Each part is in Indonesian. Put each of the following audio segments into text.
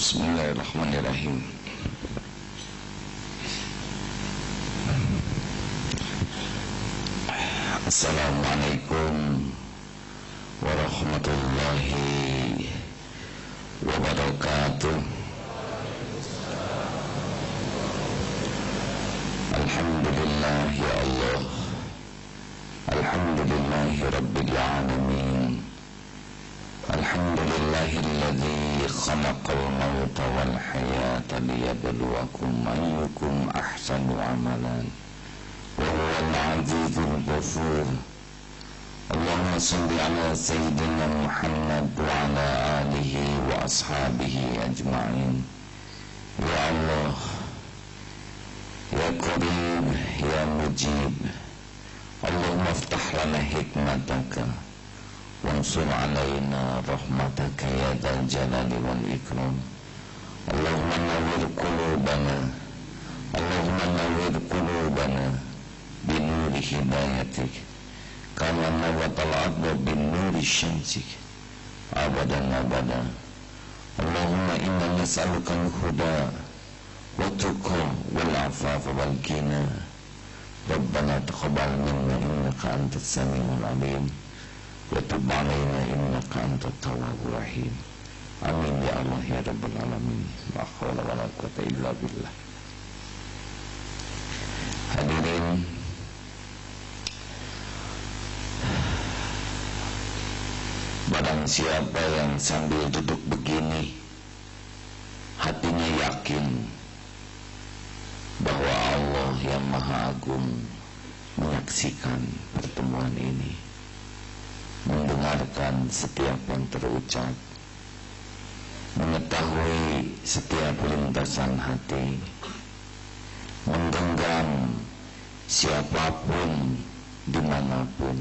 Bismillahirrahmanirrahim. Assalamualaikum warahmatullahi wabarakatuh. Alhamdulillah ya Allah. Alhamdulillahi rabbil alamin. Alhamdulillahilladzi khalaqal mauta wal hayata liyabluwakum ayyukum ahsanu amalan wa huwal azizul ghafur. Allahumma shalli ala sayyidina Muhammad wa ala alihi wa ashabihi ajma'in. Ya Allah, ya Qarib, ya Mujib, Allahumma iftah lana hikmataka wansur alaina rahmataka ya dzal jalali wal ikram. Allahumma nawwir qulubana, Allahumma nawwir qulubana binuri hidayatik kama nawwatal arda binuri syamsik abadan abada. Allahumma inna nas'aluka al-huda wa tuqa wal afafa wal ghina. Rabbana taqabbal minna innaka antas samiul alim wa tub alaina innaka antat tawwabur rahim. Amin ya Allah ya rabbal alamin. La haula wala quwwata illa billah. Hadirin, barang siapa yang sambil duduk begini hatinya yakin bahwa Allah yang Maha Agung menyaksikan pertemuan ini, mendengarkan setiap yang terucap, mengetahui setiap lintasan hati, menggenggam siapapun dimanapun.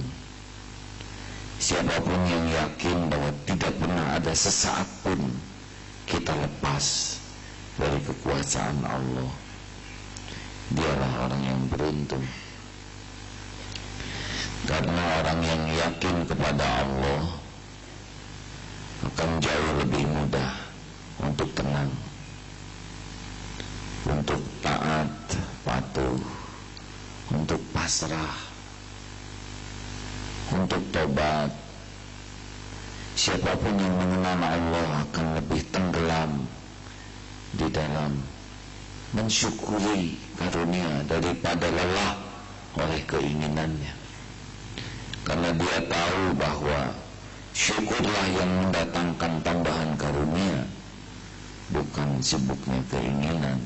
Siapapun yang yakin bahwa tidak pernah ada sesaat pun kita lepas dari kekuasaan Allah, dialah orang yang beruntung. Karena orang yang yakin kepada Allah akan jauh lebih mudah untuk tenang, untuk taat, patuh, untuk pasrah, untuk tobat. Siapapun yang mengenal Allah akan lebih tenggelam di dalam mensyukuri karunia daripada lelah oleh keinginannya. Karena dia tahu bahwa syukurlah yang mendatangkan tambahan karunia, bukan sibuknya keinginan,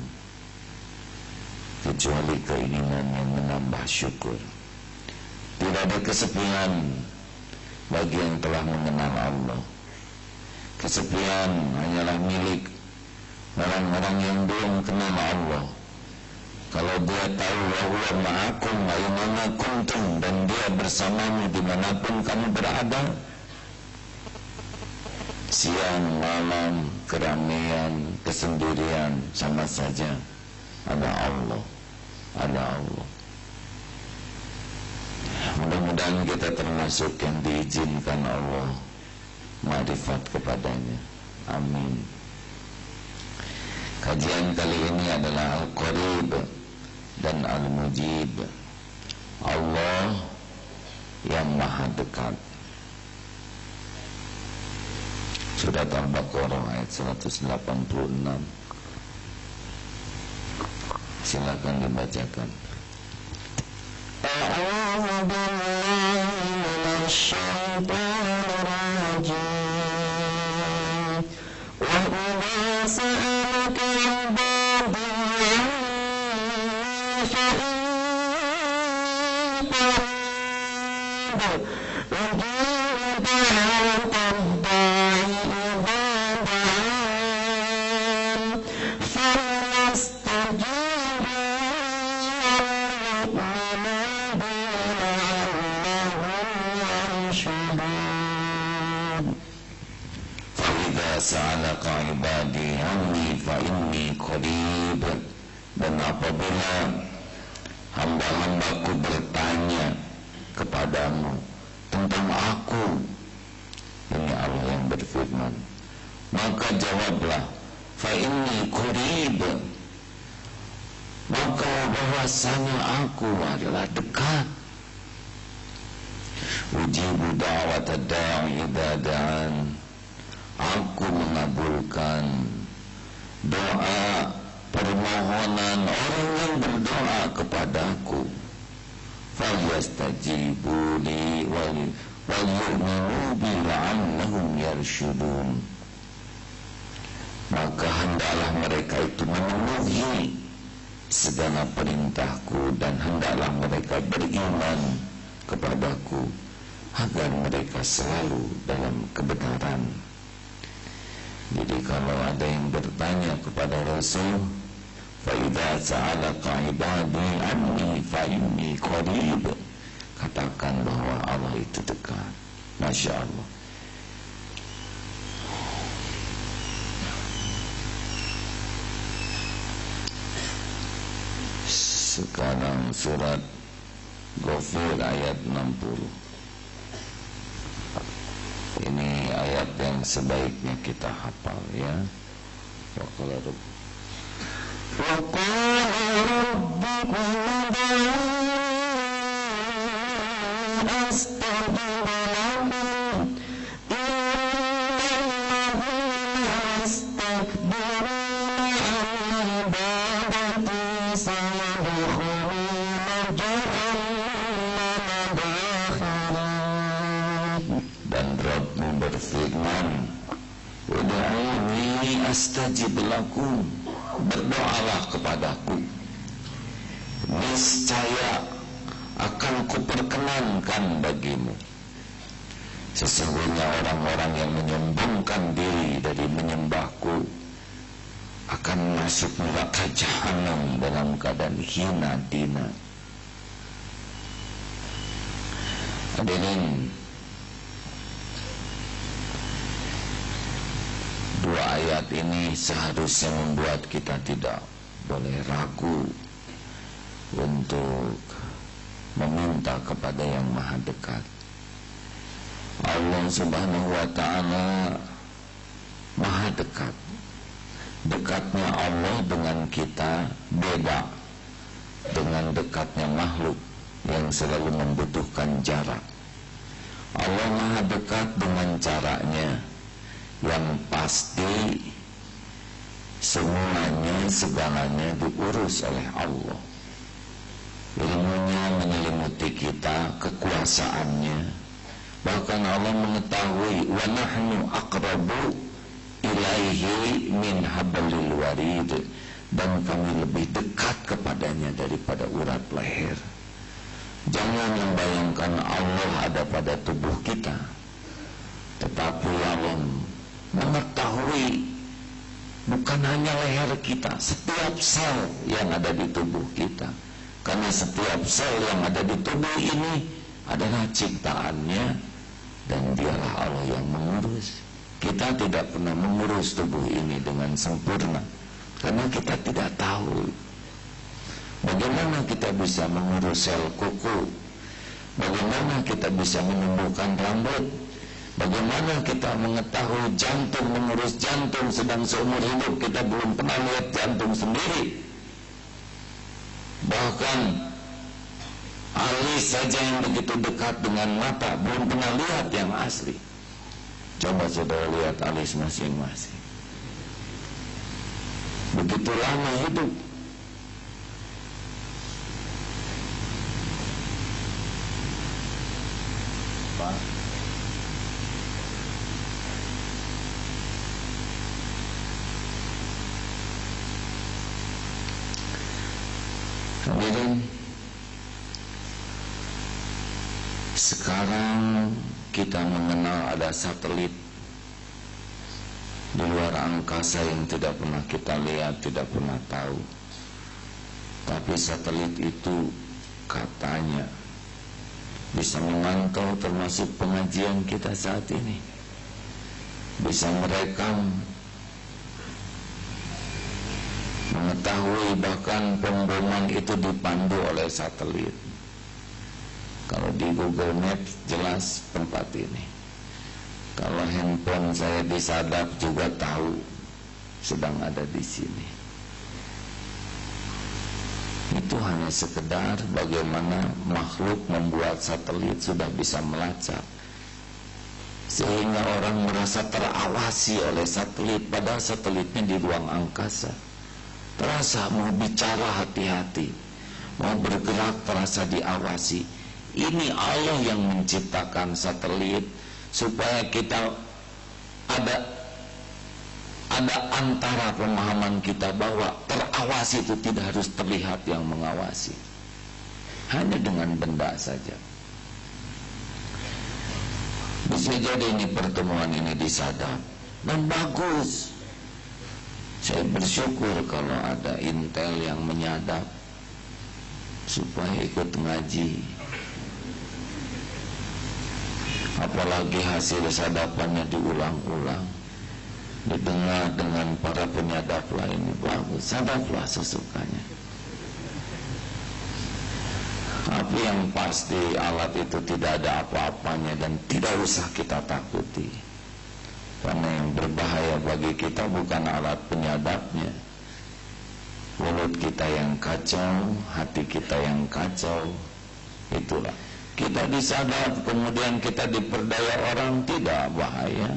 kecuali keinginan yang menambah syukur. Tidak ada kesepian bagi yang telah mengenal Allah. Kesepian hanyalah milik orang-orang yang belum kenal Allah. Kalau dia tahu bahwa ma'akum aina kuntum, dan dia bersamamu dimanapun kamu berada, siang, malam, keramaian, kesendirian, sama saja ada Allah, ada Allah. Mudah-mudahan kita termasuk yang diizinkan Allah ma'rifat kepadanya. Amin. Kajian kali ini adalah Al-Qarib dan Al-Mujib, Allah yang Maha Dekat. Surat Al-Baqarah ayat 186. Silakan dibacakan. A'udzu billahi minasy syaithanir rajim. Wa idza sa'alaka 'ibadi sa'alaka ibadi anni fa inni qarib. Dan apabila hamba-hambaku bertanya kepadamu tentang aku, ini Allah yang berfirman, maka jawablah, fa inni qarib, maka bahwasanya aku adalah dekat. Ujibu da'wat ad-da'i idza da'an, aku mengabulkan doa permohonan orang yang berdoa kepadaku. Falyastajibu li wal yu'minu bi la'annahum yarshudun, maka hendaklah mereka itu memenuhi segala perintahku dan hendaklah mereka beriman kepadaku agar mereka selalu dalam kebenaran. Jadi kalau ada yang bertanya kepada Rasul, fa idza sa'alaka ibadi anni fa inni qarib, katakan bahwa Allah itu dekat. Masya Allah. Sekarang surat Ghafir ayat 60. Ini ayat yang sebaiknya kita hafal ya. Wa qala rabbukum ud'uuni astajib lakum innal yastakbiruna an ibadati sayadkhuluna jahannama dakhirin. Dan Rabbmu berfirman, ud'uuni astajib lakum, berdoalah kepadaku, niscaya akan kuperkenankan bagimu. Sesungguhnya orang-orang yang menyombongkan diri dari menyembahku akan masuk neraka jahanam dalam keadaan hina dina. Hadirin, dua ayat ini seharusnya membuat kita tidak boleh ragu untuk meminta kepada yang maha dekat. Allah subhanahu wa ta'ala maha dekat. Dekatnya Allah dengan kita beda dengan dekatnya makhluk yang selalu membutuhkan jarak. Allah maha dekat dengan caranya yang pasti, semuanya segalanya diurus oleh Allah. Ilmunya menyelimuti kita, kekuasaannya. Bahkan Allah mengetahui, wa nahnu aqrabu ilaihi min hablil warid, dan kami lebih dekat kepadanya daripada urat leher. Jangan membayangkan Allah ada pada tubuh kita, tetapi Allah mengetahui bukan hanya leher kita, setiap sel yang ada di tubuh kita. Karena setiap sel yang ada di tubuh ini adalah ciptaannya, dan dialah Allah yang mengurus. Kita tidak pernah mengurus tubuh ini dengan sempurna, karena kita tidak tahu bagaimana kita bisa mengurus sel kuku, bagaimana kita bisa menumbuhkan rambut, bagaimana kita mengetahui jantung, mengurus jantung, sedang seumur hidup kita belum pernah lihat jantung sendiri. Bahkan alis saja yang begitu dekat dengan mata belum pernah lihat yang asli. Coba saudara lihat alis masing-masing. Begitu lama hidup. Pak, hadirin, sekarang kita mengenal ada satelit di luar angkasa yang tidak pernah kita lihat, tidak pernah tahu. Tapi satelit itu katanya bisa memantau termasuk pengajian kita saat ini, bisa merekam, mengetahui bahkan pengeboman itu dipandu oleh satelit. Kalau di Google Maps jelas tempat ini. Kalau handphone saya disadap juga tahu sedang ada di sini. Itu hanya sekedar bagaimana makhluk membuat satelit sudah bisa melacak, sehingga orang merasa terawasi oleh satelit, padahal satelitnya di ruang angkasa. Terasa mau bicara hati-hati, mau bergerak terasa diawasi. Ini Allah yang menciptakan satelit supaya kita ada antara pemahaman kita bahwa terawasi itu tidak harus terlihat yang mengawasi, hanya dengan benda saja. Bisa jadi ini pertemuan ini disadap dan bagus. Saya bersyukur kalau ada intel yang menyadap supaya ikut ngaji. Apalagi hasil sadapannya diulang-ulang, didengar dengan para penyadap lain. Bagus, sadaplah sesukanya. Tapi yang pasti alat itu tidak ada apa-apanya dan tidak usah kita takuti. Karena yang berbahaya bagi kita bukan alat penyadapnya. Mulut kita yang kacau, hati kita yang kacau. Itulah. Kita disadap, kemudian kita diperdaya orang, tidak bahaya.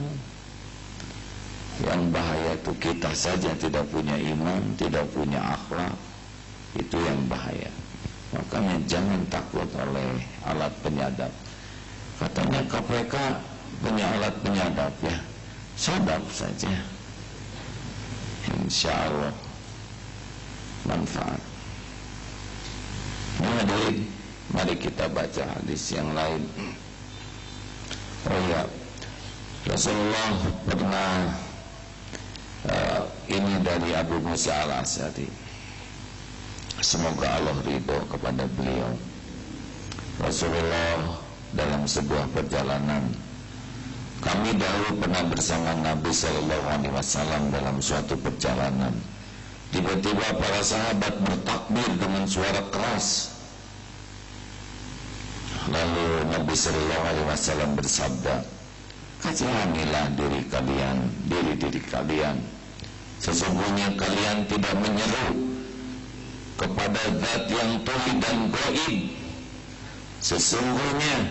Yang bahaya itu kita saja tidak punya iman, tidak punya akhlak. Itu yang bahaya. Makanya jangan takut oleh alat penyadap. Katanya KPK punya alat penyadap ya, sadap saja, insya Allah manfaat. Nah, mari kita baca hadis yang lain. Oh ya, Rasulullah pernah ini dari Abu Musa al-Asy'ari. Semoga Allah ridho kepada beliau. Rasulullah dalam sebuah perjalanan, kami dahulu pernah bersama Nabi Sallallahu Alaihi Wasallam dalam suatu perjalanan. Tiba-tiba para sahabat bertakbir dengan suara keras. Lalu Nabi Sallallahu Alaihi Wasallam bersabda, kasihanilah diri kalian. Sesungguhnya kalian tidak menyeru kepada zat yang tauhid dan gaib. Sesungguhnya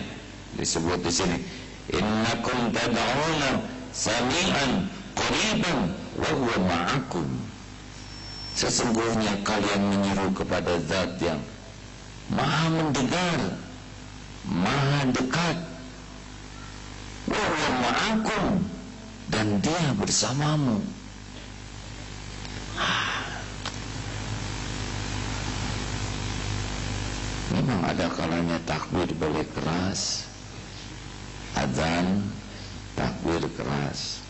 disebut di sini, innakum tad'una sami'an qariban wa huwa ma'akum. Sesungguhnya kalian menyeru kepada zat yang maha mendengar, maha dekat, wa huwa ma'akum, dan dia bersamamu. Memang ada kalanya takbir boleh keras, azan takbir keras,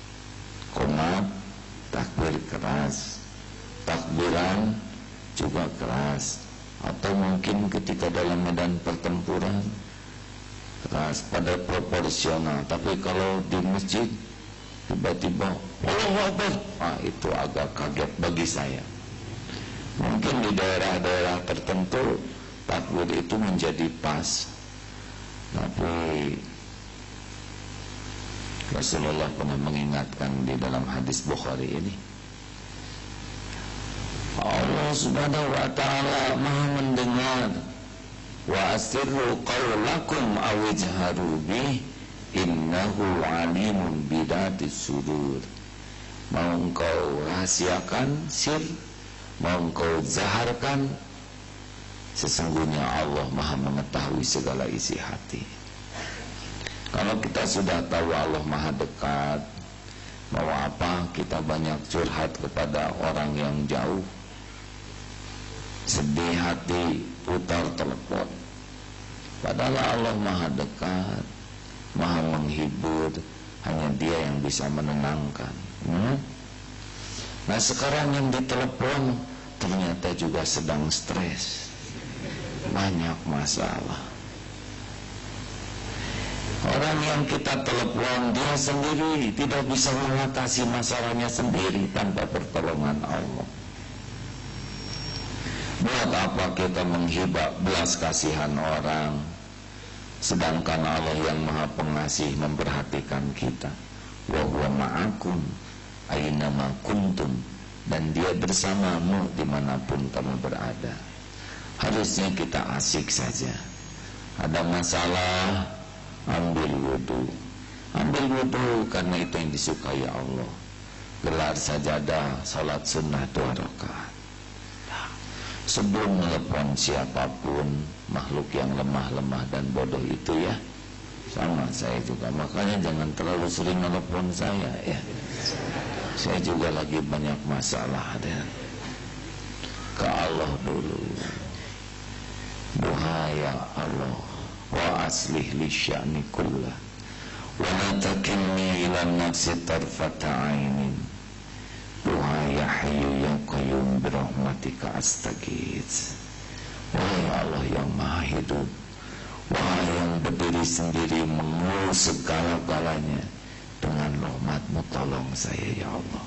qomat takbir keras, takbiran juga keras, atau mungkin ketika dalam medan pertempuran keras pada proporsional. Tapi kalau di masjid tiba-tiba Allahu Akbar, itu agak kaget bagi saya. Mungkin di daerah-daerah tertentu takbir itu menjadi pas, tapi Rasulullah pernah mengingatkan di dalam hadis Bukhari ini, Allah Subhanahu wa ta'ala maha mendengar. Wa asirru qawlakum aw ijharu bih innahu alimun bidatis sudur. Mau engkau rahasiakan sir, mau engkau zaharkan, sesungguhnya Allah maha mengetahui segala isi hati. Kalau kita sudah tahu Allah maha dekat, mau apa kita banyak curhat kepada orang yang jauh. Sedih hati, putar telepon. Padahal Allah maha dekat, maha menghibur, hanya dia yang bisa menenangkan. Nah sekarang yang ditelepon ternyata juga sedang stres, banyak masalah. Orang yang kita telepon dia sendiri tidak bisa mengatasi masalahnya sendiri tanpa pertolongan Allah. Buat apa kita menghibah belas kasihan orang, sedangkan Allah yang maha pengasih memperhatikan kita. Wa huwa ma'akum, Ainama kuntum, dan dia bersamamu dimanapun kamu berada. Harusnya kita asik saja. Ada masalah, ambil wudu. Ambil wudu karena itu yang disukai Allah. Gelar sajadah, salat sunnah 2 rakaat. Sebelum melepon siapapun, makhluk yang lemah-lemah dan bodoh itu ya, sama saya juga. Makanya jangan terlalu sering melepon saya ya. Saya juga lagi banyak masalah dan ke Allah dulu. Doa ya Allah, wa aslih li sya'ni kullah, wa la takilni ila nafsi tarfata ainin. Doa ya Hayyu ya Qayyum birahmatika astaghits. Wahai Allah yang Maha Hidup, wahai yang berdiri sendiri mengurus segala-galanya, dengan rahmat-Mu tolong saya ya Allah.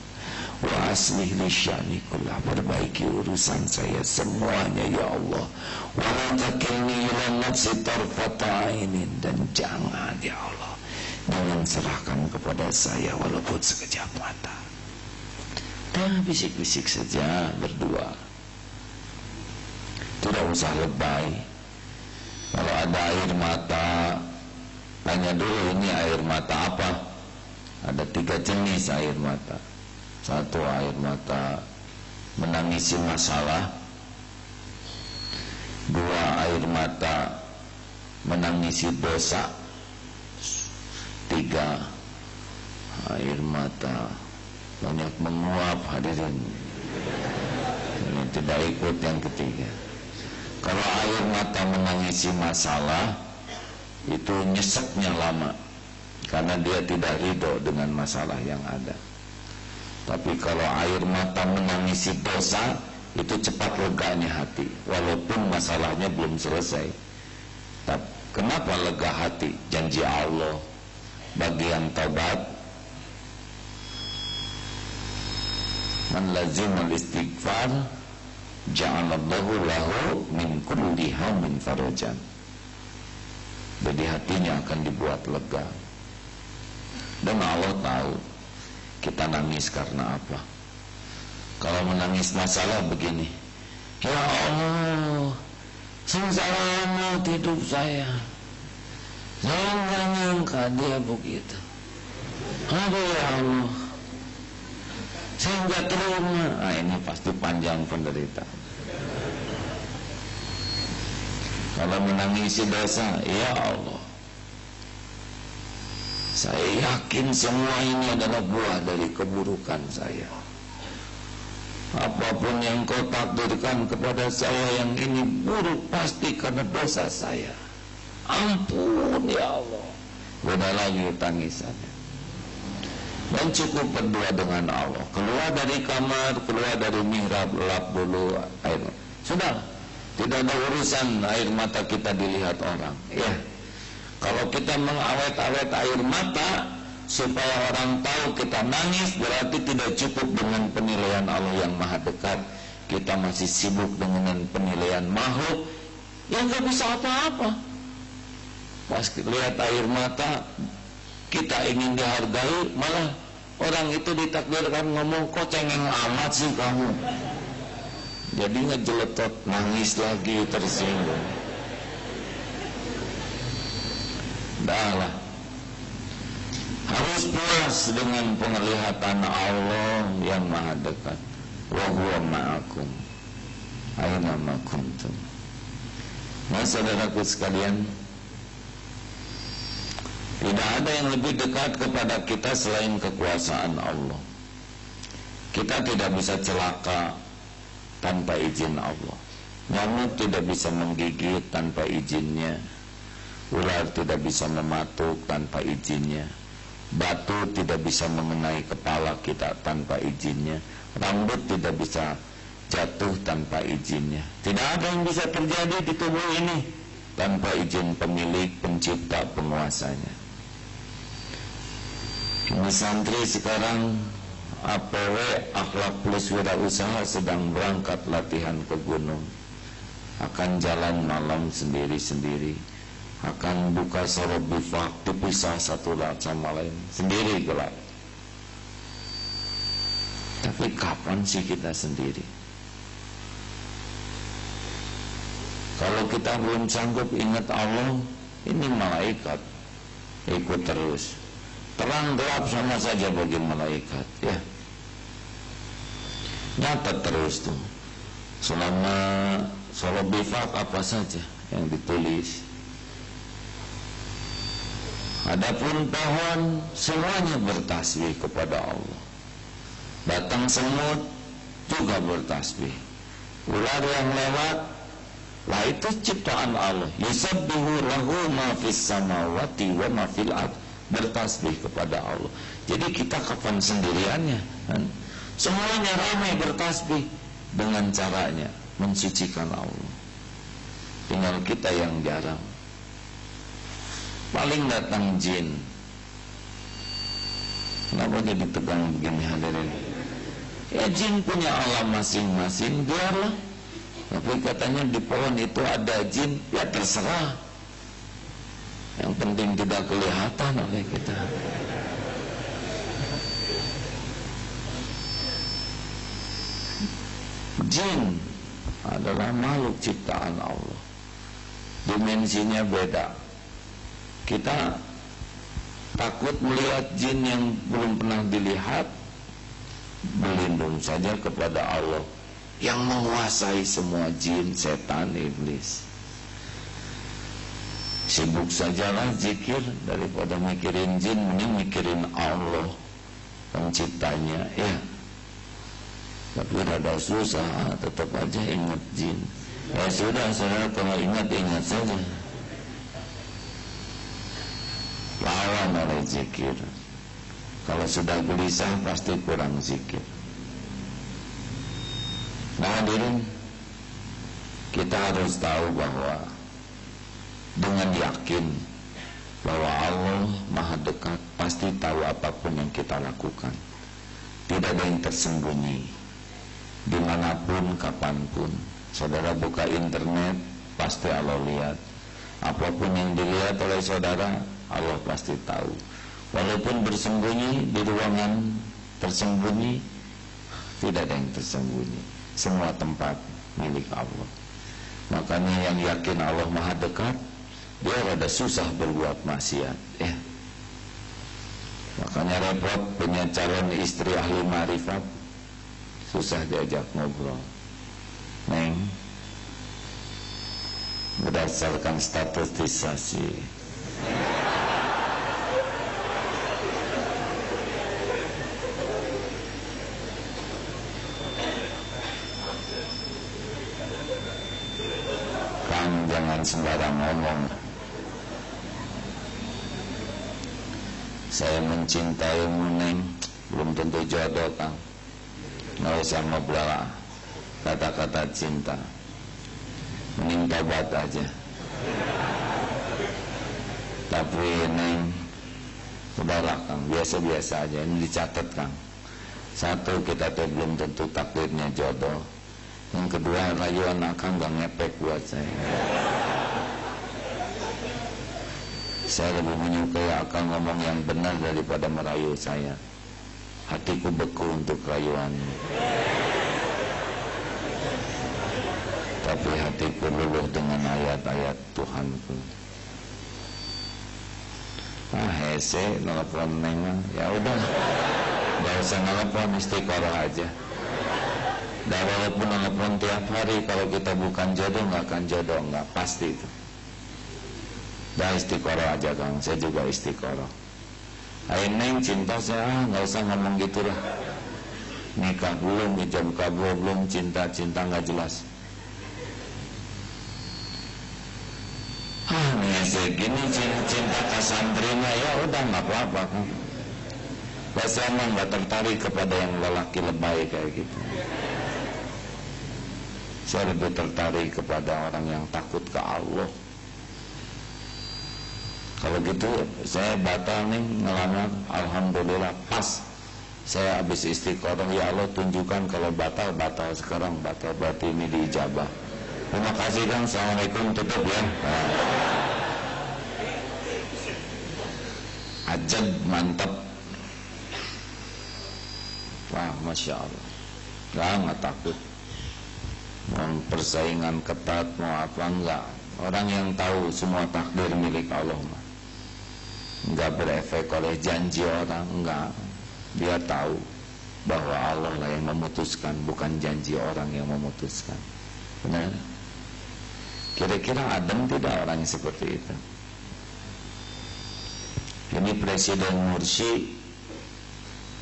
Wa aslih li sya'ni kullah, perbaiki urusan saya semuanya ya Allah. Wa la takilni ila nafsi tarfata ainin, dan jangan ya Allah, jangan serahkan kepada saya walaupun sekejap mata. Dan bisik-bisik saja berdua, tidak usah lebay. Kalau ada air mata, tanya dulu ini air mata apa. Ada 3 jenis air mata. 1 air mata menangisi masalah, 2 air mata menangisi dosa, 3 air mata banyak menguap. Hadirin, ini tidak ikut yang ketiga. Kalau air mata menangisi masalah, itu nyeseknya lama karena dia tidak ridho dengan masalah yang ada. Tapi kalau air mata menangisi dosa, itu cepat leganya hati walaupun masalahnya belum selesai. Tapi kenapa lega hati? Janji Allah bagi yang taubat, man lazimul istighfar ja'alallahu lahu min kulli hammin farajan. Jadi hatinya akan dibuat lega. Dan Allah tahu kita nangis karena apa. Kalau menangis masalah begini, ya Allah, sengsara amat hidup saya nggak nyangka dia begitu. Aduh ya Allah, saya nggak terima. Nah, ini pasti panjang penderita. Kalau menangisi dosa, ya Allah, saya yakin semua ini adalah buah dari keburukan saya. Apapun yang Kau takdirkan kepada saya yang ini buruk, pasti karena dosa saya. Ampun ya Allah. Beda lagi tangisannya. Dan cukup berdua dengan Allah. Keluar dari kamar, keluar dari mihrab, lap dulu air. Sudah, tidak ada urusan air mata kita dilihat orang. Ya, kalau kita mengawet-awet air mata supaya orang tahu kita nangis, berarti tidak cukup dengan penilaian Allah yang maha dekat. Kita masih sibuk dengan penilaian makhluk yang gak bisa apa-apa. Pas lihat air mata, kita ingin dihargai, malah orang itu ditakdirkan ngomong, kok cengeng amat sih kamu. Jadi ngejeletot, nangis lagi, tersinggung. Dah lah, harus puas dengan penglihatan Allah yang maha dekat. Wa huwa ma'akum aina ma kuntum. Nah, saudaraku sekalian, tidak ada yang lebih dekat kepada kita selain kekuasaan Allah. Kita tidak bisa celaka tanpa izin Allah. Nyamuk tidak bisa menggigit tanpa izinnya. Ular tidak bisa mematuk tanpa izinnya. Batu tidak bisa mengenai kepala kita tanpa izinnya. Rambut tidak bisa jatuh tanpa izinnya. Tidak ada yang bisa terjadi di tubuh ini tanpa izin pemilik, pencipta, penguasanya. Ini santri sekarang APW, Akhlak Plus Wirausaha, sedang berangkat latihan ke gunung. Akan jalan malam sendiri-sendiri. Akan buka sorot bifak, dipisah satu sama lain, sendiri gelap. Tapi kapan sih kita sendiri? Kalau kita belum sanggup ingat Allah, ini malaikat ikut terus. Terang gelap sama saja bagi malaikat, ya. Nyata terus tuh. Selama sholat bifak apa saja yang ditulis. Adapun pohon semuanya bertasbih kepada Allah. Batang semut juga bertasbih. Ular yang lewat, lah itu ciptaan Allah. Yusabbihu lahu ma fis samawati wa ma fil ard, bertasbih kepada Allah. Jadi kita kapan sendiriannya? Semuanya ramai bertasbih dengan caranya mensucikan Allah. Tinggal kita yang jarang. Paling datang jin. Kenapa jadi tegang begini hadirin? Ya jin punya alam masing-masing, biarlah. Tapi katanya di pohon itu ada jin, ya terserah. Yang penting tidak kelihatan oleh kita. Jin adalah makhluk ciptaan Allah. Dimensinya beda. Kita takut melihat jin yang belum pernah dilihat, berlindung saja kepada Allah yang menguasai semua jin, setan, iblis. Sibuk sajalah zikir, daripada mikirin jin, mending mikirin Allah penciptanya, ya. Tapi rada susah, tetap aja ingat jin. Ya sudah, saudara, kalau ingat saja. Lawan oleh zikir. Kalau sudah gelisah pasti kurang zikir. Nah hadirin, kita harus tahu bahwa dengan yakin bahwa Allah Maha Dekat, pasti tahu apapun yang kita lakukan. Tidak ada yang tersembunyi. Dimanapun, kapanpun, saudara buka internet, pasti Allah lihat. Apapun yang dilihat oleh saudara, Allah pasti tahu. Walaupun bersembunyi di ruangan tersembunyi, tidak ada yang tersembunyi. Semua tempat milik Allah. Makanya yang yakin Allah Maha Dekat, dia rada susah berbuat maksiat, ya. Makanya repot punya calon istri ahli marifat, susah diajak ngobrol. Neng, berdasarkan statistisasi, Kang jangan sembarang ngomong. Saya mencintaimu Neng, belum tentu jodoh Kang. Nggak usah ngobrol kata-kata cinta, mending tobat aja. Tapi Neng, udahlah Kang, biasa-biasa aja. Ini dicatat Kang. Satu, kita tuh belum tentu takdirnya jodoh. Yang kedua, rayuan Akang gak ngepek buat saya. Saya lebih menyukai Akang ngomong yang benar daripada merayu saya. Hatiku beku untuk rayuanmu, tapi hatiku luluh dengan ayat-ayat Tuhanku. Hese nelfon Neng, ya udah, gak usah nelfon, istiqoroh aja. Dan walaupun nelfon tiap hari, kalau kita bukan jodoh, gak akan jodoh, gak pasti itu. Dah istiqoroh aja Kang, saya juga istiqoroh. Hai Neng, cinta saya, gak usah ngomong gitu lah. Nikah belum, ijab kabul belum, cinta-cinta gak jelas. Segini cinta kasantrina, ya udah nggak apa-apa kan. Saya emang nggak tertarik kepada yang lelaki lebay kayak gitu. Saya lebih tertarik kepada orang yang takut ke Allah. Kalau gitu saya batal nih ngelamar, alhamdulillah pas saya habis istiqoroh, ya Allah tunjukkan kalau batal sekarang, batal berarti ini diijabah. Terima kasih Kang, assalamualaikum, tutup ya. Ajab, mantap. Wah, Masya Allah, nggak takut. Mau persaingan ketat, mau apa, enggak. Orang yang tahu semua takdir milik Allah mah enggak berefek oleh janji orang, enggak. Dia tahu bahwa Allah lah yang memutuskan, bukan janji orang yang memutuskan. Benar? Kira-kira adem tidak orang yang seperti itu? Ini Presiden Mursi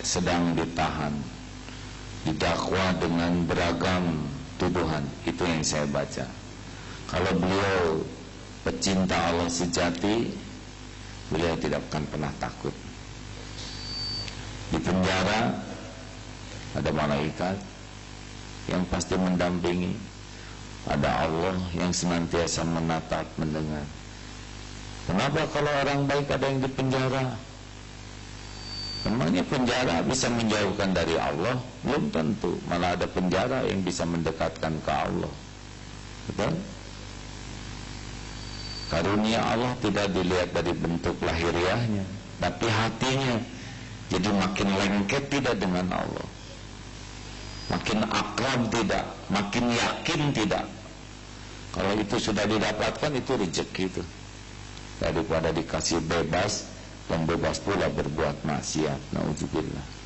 sedang ditahan, didakwa dengan beragam tuduhan. Itu yang saya baca. Kalau beliau pecinta Allah sejati, beliau tidak akan pernah takut. Di penjara ada malaikat yang pasti mendampingi, ada Allah yang senantiasa menatap, mendengar. Kenapa kalau orang baik ada yang di penjara? Memangnya penjara bisa menjauhkan dari Allah? Belum tentu. Malah ada penjara yang bisa mendekatkan ke Allah. Betul? Karunia Allah tidak dilihat dari bentuk lahiriahnya, tapi hatinya. Jadi makin lengket tidak dengan Allah, makin akrab tidak, makin yakin tidak. Kalau itu sudah didapatkan, itu rezeki itu. Daripada dikasih bebas dan bebas pula berbuat maksiat. Nauzubillah.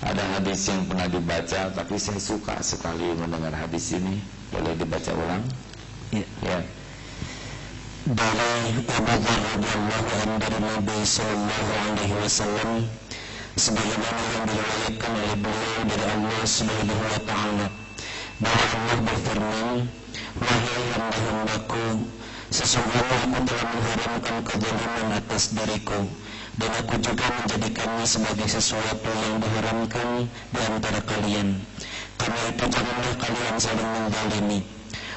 Ada hadis yang pernah dibaca, tapi saya suka sekali mendengar hadis ini. Boleh dibaca ulang? Ya. Dari Abu Dzar radhiyallahu anhu dari Nabi sallallahu alaihi wasallam, sebagaimana yang diriwayatkan oleh beliau dari Allah Subhanahu wa taala, bahwa Allah berfirman, "Wahai hamba-hambaku, sesungguhnya aku telah mengharamkan kezaliman atas diriku, dan aku juga menjadikannya sebagai sesuatu yang diharamkan di antara kalian. Karena itu janganlah kalian saling menzalimi.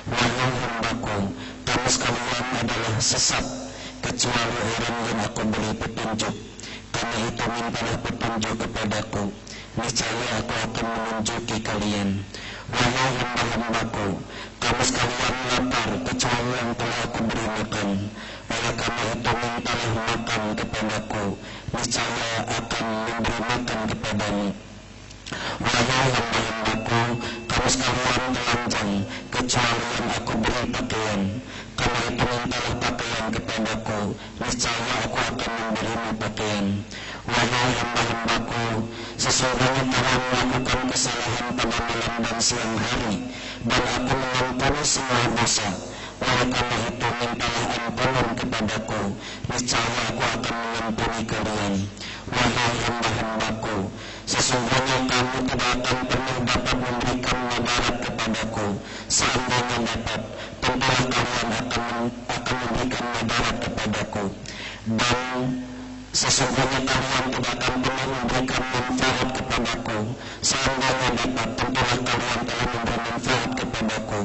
Wahai hambaku, kamu sekalian adalah sesat, kecuali orang yang aku beri petunjuk. Karena itu mintalah petunjuk kepadaku, niscaya aku akan menunjuki kalian. Wahai hamba-hambaku, kamu sekalian lapar, kecuali yang telah aku beri makan. Oleh karena itu mintalah makan kepadaku, niscaya akan memberi makan kepadamu. Wahai hamba-hambaku, kamu sekalian telanjang, kecuali yang aku beri pakaian. Karena itu mintalah pakaian kepadaku, niscaya aku akan memberimu pakaian. Wahai hamba-hambaku, sesungguhnya telah melakukan kesalahan pada malam dan siang hari, dan aku mengampuni semua dosa. Oleh karena itu mintalah ampunan kepadaku, niscaya aku akan mengampuni kalian. Wahai hamba-hambaku, sesungguhnya kamu tidak akan pernah dapat memberikan madarat kepadaku. Seandainya dapat, tentulah kalian akan memberikan madarat kepadaku. Dan sesungguhnya kalian tidak akan pernah memberikan manfaat kepadaku. Seandainya dapat, tentulah kalian telah memberi manfaat kepadaku.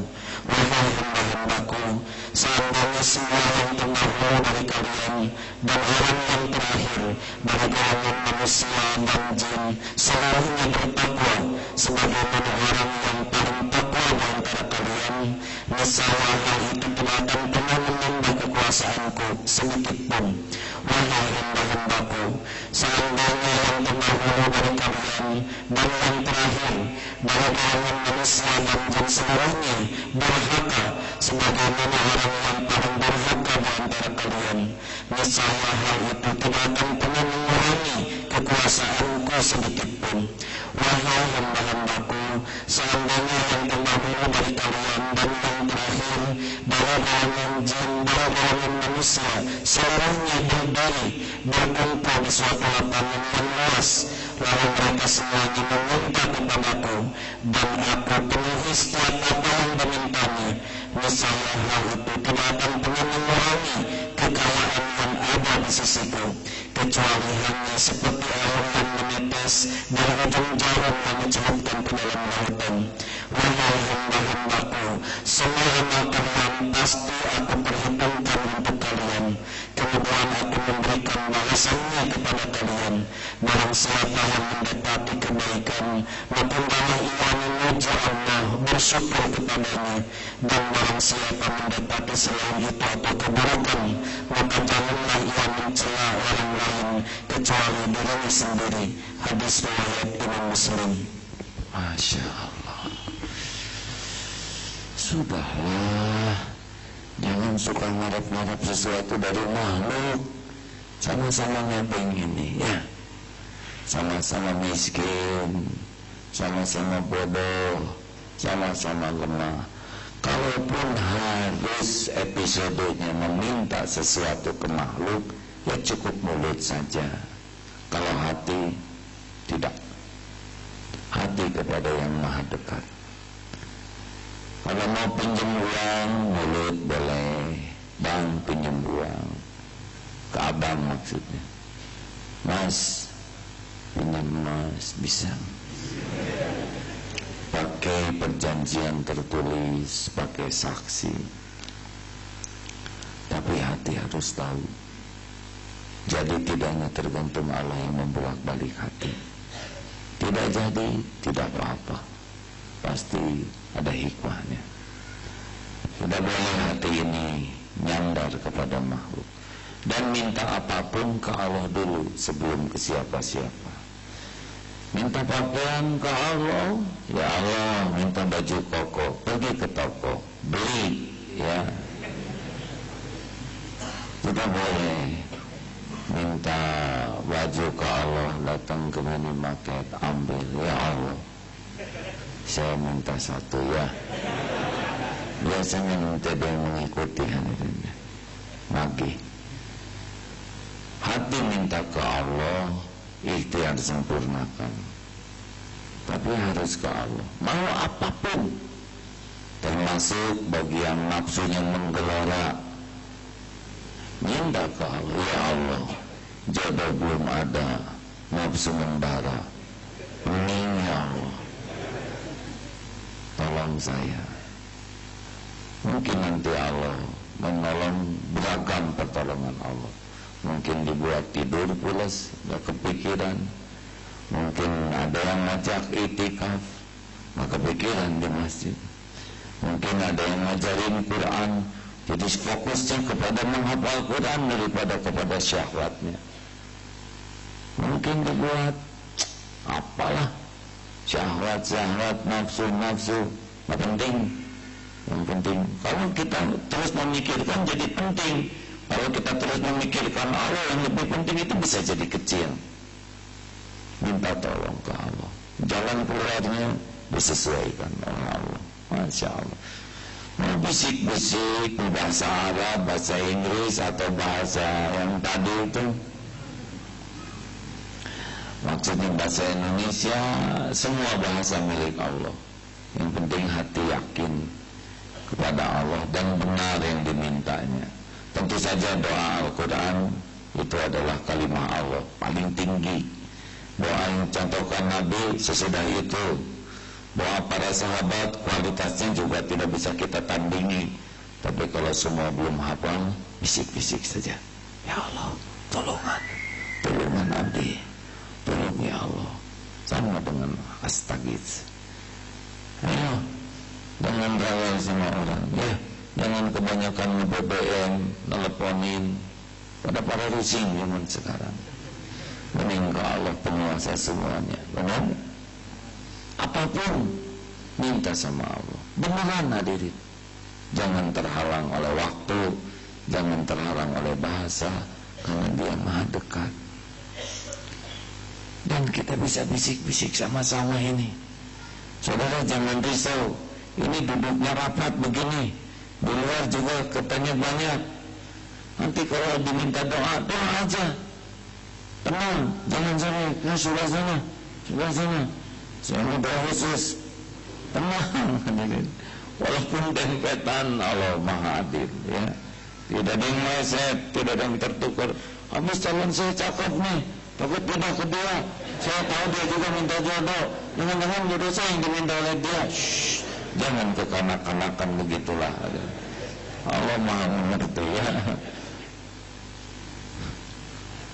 Wahai hamba-hambaku, seandainya semua yang terdahulu dari kalian dan orang yang terakhir dari golongan manusia dan jin seluruhnya bertakwa sebagaimana orang yang paling takwa di antara kalian, niscaya hal itu tidak akan pernah menambah kekuasaanku sedikit pun. Wahai hamba-hambaku, seandainya yang terdahulu dari kalian dan yang terakhir dari golongan manusia dan jin seluruhnya berhaka sebagaimana orang yang paling berhaka di antara kalian, niscaya hal itu tidak akan pernah mengurangi kekuasaanku sedikit pun. Wahai hamba-hambaku, seandainya yang terdahulu dari kalian dan yang terakhir dari golongan jin dan golongan manusia seluruhnya berdiri berkumpul di suatu lapangan yang luas, lalu mereka semuanya meminta kepadaku, dan aku penuhi setiap apa yang dimintanya, niscaya hal itu tidak akan pernah mengurangi kekayaan yang ada di sisiku, kecuali hanya seperti air yang menetes dari ujung jarum yang dicelupkan ke dalam lautan. Wahai hamba-hambaku, semua amal kalian pasti aku perhitungkan untuk kalian, kemudian aku memberikan balasannya kepada kalian. Barang siapa yang mendekati kebaikan, maka ia memuji Allah, bersyukur kepadanya, dan barang siapa mendapati selain itu atau keburukan, maka janganlah ia mencela orang lain kecuali dirinya sendiri. Hadis riwayat Imam Muslim. Masya Allah. Sudahlah, jangan suka ngarep-ngarep sesuatu dari makhluk. Sama-sama nebeng ini ya, sama-sama miskin, sama-sama bodoh, sama-sama lemah. Kalaupun harus episodenya meminta sesuatu ke makhluk, ya cukup mulut saja. Kalau hati, tidak. Hati kepada yang maha dekat. Kalau mau pinjam uang, mulut boleh. Bang, pinjam uang. Ke abang maksudnya. Mas, pinjam mas, bisa. Pakai perjanjian tertulis, pakai saksi. Tapi hati harus tahu. Jadi tidaknya tergantung Allah yang membolak-balik hati. Tidak jadi, tidak apa-apa. Pasti ada hikmahnya. Tidak boleh hati ini nyandar kepada makhluk. Dan minta apapun ke Allah dulu sebelum ke siapa-siapa. Minta pakaian ke Allah, ya Allah, minta baju koko, pergi ke toko, beli, ya. Tidak boleh minta baju ke Allah, datang ke minimarket, ambil, ya Allah, saya minta satu ya. Biasanya minta dia mengikuti hadirinnya, nagih. Hati minta ke Allah, ikhtiar sempurnakan. Tapi harus ke Allah. Mau apapun, termasuk bagi yang nafsunya menggelora, minta ke Allah, ya Allah, jodoh belum ada, nafsu membara, pening ya Allah, tolong saya. Mungkin nanti Allah menolong, beragam pertolongan Allah. Mungkin dibuat tidur pulas, gak kepikiran. Mungkin ada yang ngajak itikaf, gak kepikiran di masjid. Mungkin ada yang ngajarin Quran, jadi fokusnya kepada menghafal Quran daripada kepada syahwatnya. Mungkin dibuat apalah, syahwat, nafsu, gak penting. Yang penting, kalau kita terus memikirkan jadi penting. Kalau kita terus memikirkan Allah, yang lebih penting itu bisa jadi kecil. Minta tolong ke Allah. Jalan keluarnya disesuaikan oleh Allah. Masya Allah. Mau bisik-bisik bahasa Arab, bahasa Inggris, atau bahasa yang tadi itu, maksudnya bahasa Indonesia, semua bahasa milik Allah. Yang penting hati yakin kepada Allah dan benar yang dimintanya. Tentu saja doa Al-Quran itu adalah kalimah Allah paling tinggi. Doa yang contohkan Nabi sesudah itu, doa para sahabat kualitasnya juga tidak bisa kita tandingi. Tapi kalau semua belum hafal, bisik-bisik saja, ya Allah, tolongan Nabi, tolong ya Allah. Sama dengan astaghiz. Ayo, jangan rewel sama orang, ya. Jangan kebanyakan nge-BBM, nelponin pada para rusing zaman sekarang. Mending ke Allah penguasa semuanya. Benar? Apapun minta sama Allah. Beneran hadirin. Jangan terhalang oleh waktu, jangan terhalang oleh bahasa, karena Dia Maha Dekat. Dan kita bisa bisik-bisik sama-sama ini. Saudara jangan risau. Ini duduknya rapat begini. Di luar juga katanya banyak. Nanti kalau diminta doa aja. Tenang, jangan sampai ke sebelah sana. Saya mau doa khusus. Tenang, walaupun dempetan, Allah Maha Adil, ya. Tidak ada yang meleset, tidak ada yang tertukar. Habis calon saya cakep nih, takut pindah ke dia. Saya tahu dia juga minta jodoh. Jangan-jangan jodoh saya yang diminta oleh dia. Shhh. Jangan kekanak-kanakan begitulah. Allah Maha mengerti, ya.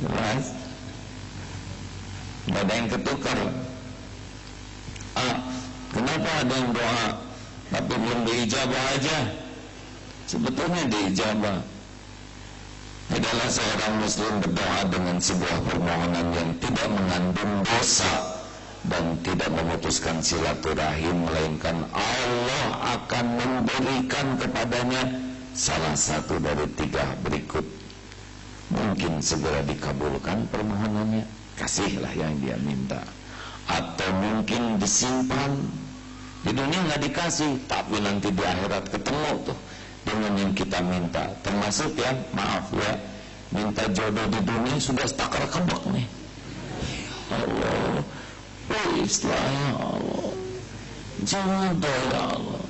Jelas? Tidak ada yang ketukar. Kenapa ada yang doa tapi belum diijabah aja? Sebetulnya diijabah. Adalah seorang muslim berdoa dengan sebuah permohonan yang tidak mengandung dosa dan tidak memutuskan silaturahim, melainkan Allah akan memberikan kepadanya salah satu dari 3 berikut. Mungkin segera dikabulkan permohonannya, kasihlah yang dia minta. Atau mungkin disimpan di dunia nggak dikasih, tapi nanti di akhirat ketemu tuh dengan yang kita minta. Termasuk yang, maaf ya, minta jodoh di dunia sudah stakar kebak nih. Allah, Islam ya Allah, jodoh ya Allah.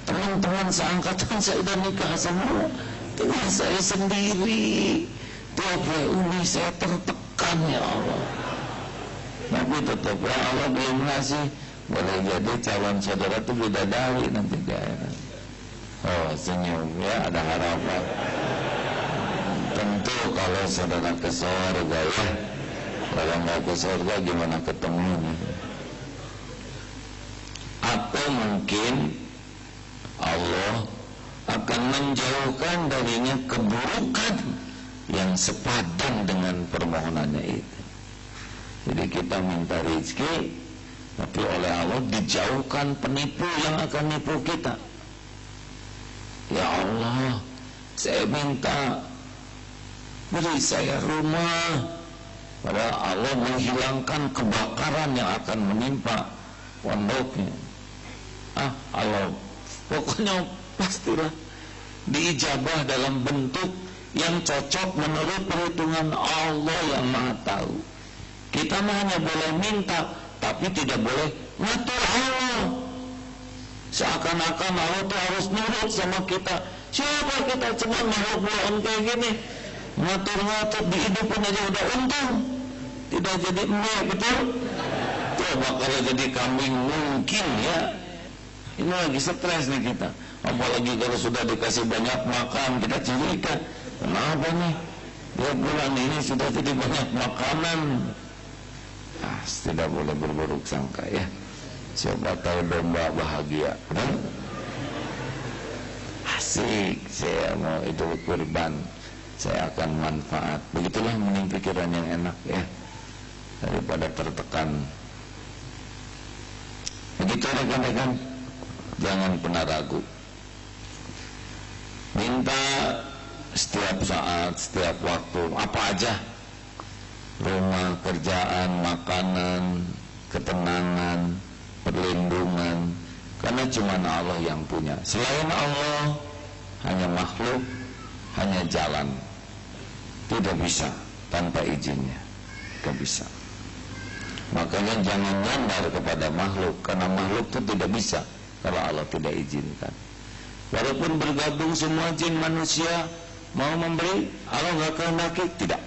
Teman-teman seangkatan saya udah nikah semua, tinggal saya sendiri. Tiap uni saya tertekan ya Allah. Tapi tetap ya Allah belum ngasih. Boleh jadi calon saudara itu bidadari nanti di akhirat. Oh senyum ya, ada harapan. Tentu kalau saudara ke surga ya. Kalau nggak ke surga gimana ketemunya? Atau mungkin Allah akan menjauhkan darinya keburukan yang sepadan dengan permohonannya itu. Jadi kita minta rezeki, tapi oleh Allah dijauhkan penipu yang akan nipu kita. Ya Allah, saya minta beri saya rumah, padahal Allah menghilangkan kebakaran yang akan menimpa pondoknya. Allah pokoknya pastilah diijabah dalam bentuk yang cocok menurut perhitungan Allah yang Maha Tahu. Kita hanya boleh minta, tapi tidak boleh ngatur Allah. Seakan-akan Allah itu harus nurut sama kita. Siapa kita, cuma makhluk buatan kayak gini, ngatur-ngatur di hidupin aja udah untung, tidak jadi emak, betul? Coba kalau jadi kambing mungkin ya. Ini lagi stres nih kita. Apalagi kalau sudah dikasih banyak makan, kita curiga. Kenapa nih? Dia bulan ini sudah jadi banyak makanan. Tidak boleh berburuk sangka ya. Siapa tahu domba bahagia. Asik, saya mau Idul Kurban, saya akan manfaat. Begitulah mending pikiran yang enak ya, daripada tertekan. Begitu rekan-rekan, jangan pernah ragu. Minta setiap saat, setiap waktu, apa aja. Rumah, kerjaan, makanan, ketenangan, perlindungan. Karena cuma Allah yang punya. Selain Allah, hanya makhluk, hanya jalan. Tidak bisa tanpa izinnya. Tidak bisa. Makanya jangan nyandar kepada makhluk, karena makhluk itu tidak bisa kalau Allah tidak izinkan. Walaupun bergabung semua jin manusia mau memberi, Allah nggak kehendaki, tidak.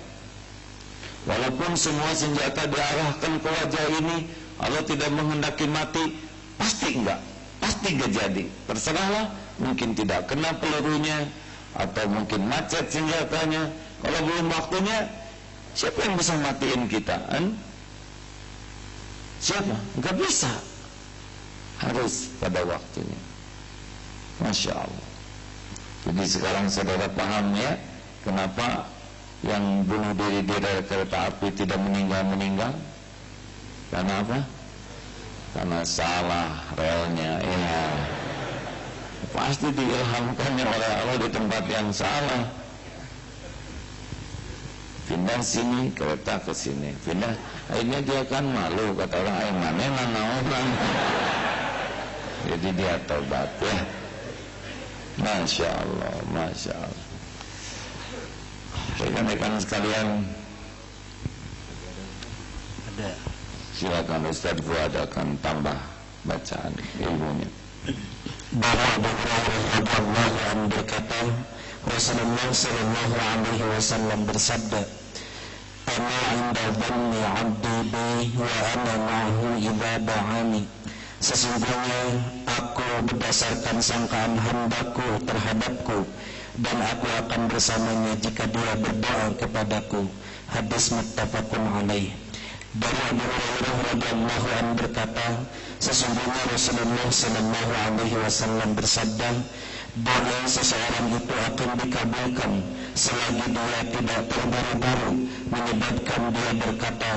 Walaupun semua senjata diarahkan ke wajah ini, Allah tidak menghendaki mati, pasti enggak, pasti enggak jadi. Terserahlah, mungkin tidak kena pelurunya, atau mungkin macet senjatanya. Kalau belum waktunya, siapa yang bisa matiin kita? Siapa? Enggak bisa. Harus pada waktunya. Masya Allah. Jadi sekarang saudara paham ya, kenapa yang bunuh diri di rel kereta api tidak meninggal? Karena apa? Karena salah relnya. Ya, pasti diilhamkannya oleh Allah di tempat yang salah. Pindah sini, kereta ke sini. Pindah, akhirnya dia kan malu, kata orang, ayo mana nanaonan. Jadi dia tobat ya. Masya Allah, Masya Allah. Rekan-rekan sekalian, ada. Silakan Ustaz, gua adakan tambah bacaan ilmunya. Dari Abu Hurairah radhiyallahu anhu berkata, Rasulullah sallallahu alaihi wasallam bersabda, "Ana 'inda dhanni 'abdi bi wa ana ma'ahu idza da'ani." Sesungguhnya aku berdasarkan sangkaan hambaku terhadapku, dan aku akan bersamanya jika dia berdoa kepadaku. Hadis muttafaqun alaih. Dari Abu Hurairah radhiyallahu anhu berkata, sesungguhnya Rasulullah sallallahu alaihi wasallam bersabda, doa seseorang itu akan dikabulkan selagi dia tidak terburu-buru menyebabkan dia berkata,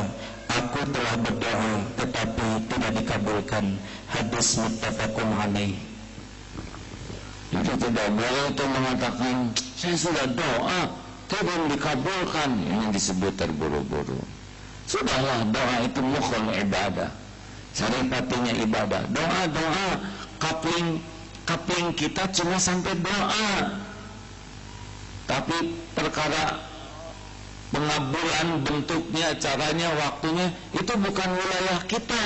aku telah berdoa tetapi tidak dikabulkan. Hadis muttafaqun alaih. Jadi tidak boleh itu mengatakan saya sudah doa tapi belum dikabulkan. Ini disebut terburu-buru. Sudahlah, doa itu mukhul ibadah, saripatinya ibadah. Doa kapling kita cuma sampai doa, tapi perkara pengabulan bentuknya, caranya, waktunya itu bukan wilayah kita.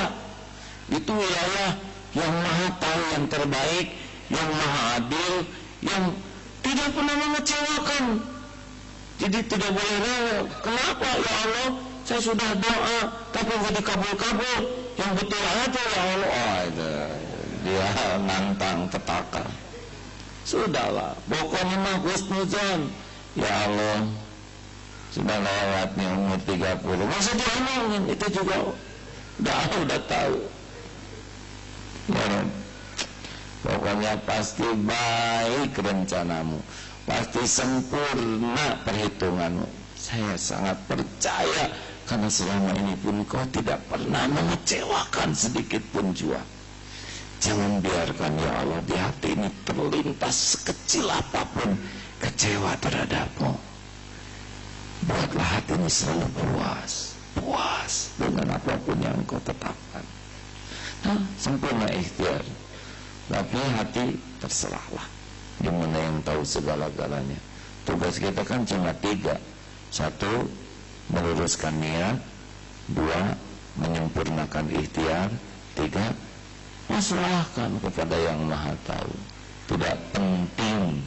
Itu wilayah yang maha tahu, yang terbaik, yang maha adil, yang tidak pernah mengecewakan. Jadi tidak boleh rewel. Kenapa ya Allah, saya sudah doa tapi tidak dikabul-kabul, yang betul aja ya Allah. Oh, itu dia nantang petaka. Sudahlah, pokoknya mah husnuzon. Ya Allah, sudah lewatnya umur 30, masa diomongin, itu juga udah tahu ya. Pokoknya pasti baik rencanamu, pasti sempurna perhitunganmu. Saya sangat percaya, karena selama ini pun kau tidak pernah mengecewakan sedikit pun jua. Jangan biarkan ya Allah di hati ini terlintas sekecil apapun kecewa terhadapmu. Buatlah hati ini selalu puas dengan apapun yang kau tetapkan. Nah, sempurna ikhtiar. Tapi hati terserahlah, dimana yang tahu segala-galanya. Tugas kita kan cuma 3. 1, meluruskan niat. 2, menyempurnakan ikhtiar. 3, masalahkan kepada yang maha tahu. Tidak penting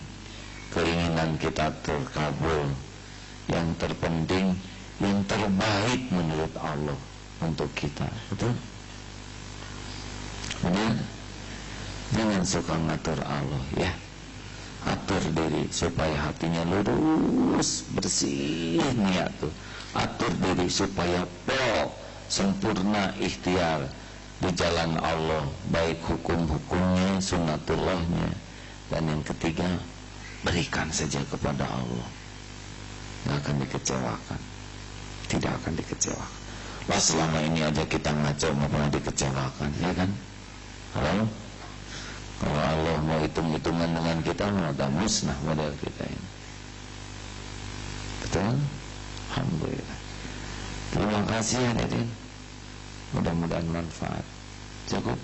keinginan kita terkabul. Yang terpenting, yang terbaik menurut Allah untuk kita. Betul? Benar? Jangan suka ngatur Allah ya. Atur diri supaya hatinya lurus, bersih niat tuh. Atur diri supaya sempurna ikhtiar di jalan Allah, baik hukum-hukumnya, sunnatullahnya. Dan yang ketiga, berikan saja kepada Allah. Tidak akan dikecewakan. Tidak akan dikecewakan. Lah selama ini aja kita ngaco, nggak pernah dikecewakan, ya kan? Kalau Allah mau hitung-hitungan dengan kita, maka musnah model kita ini. Betul? Alhamdulillah. Terima kasih hadirin. Mudah-mudahan manfaat. Cukup?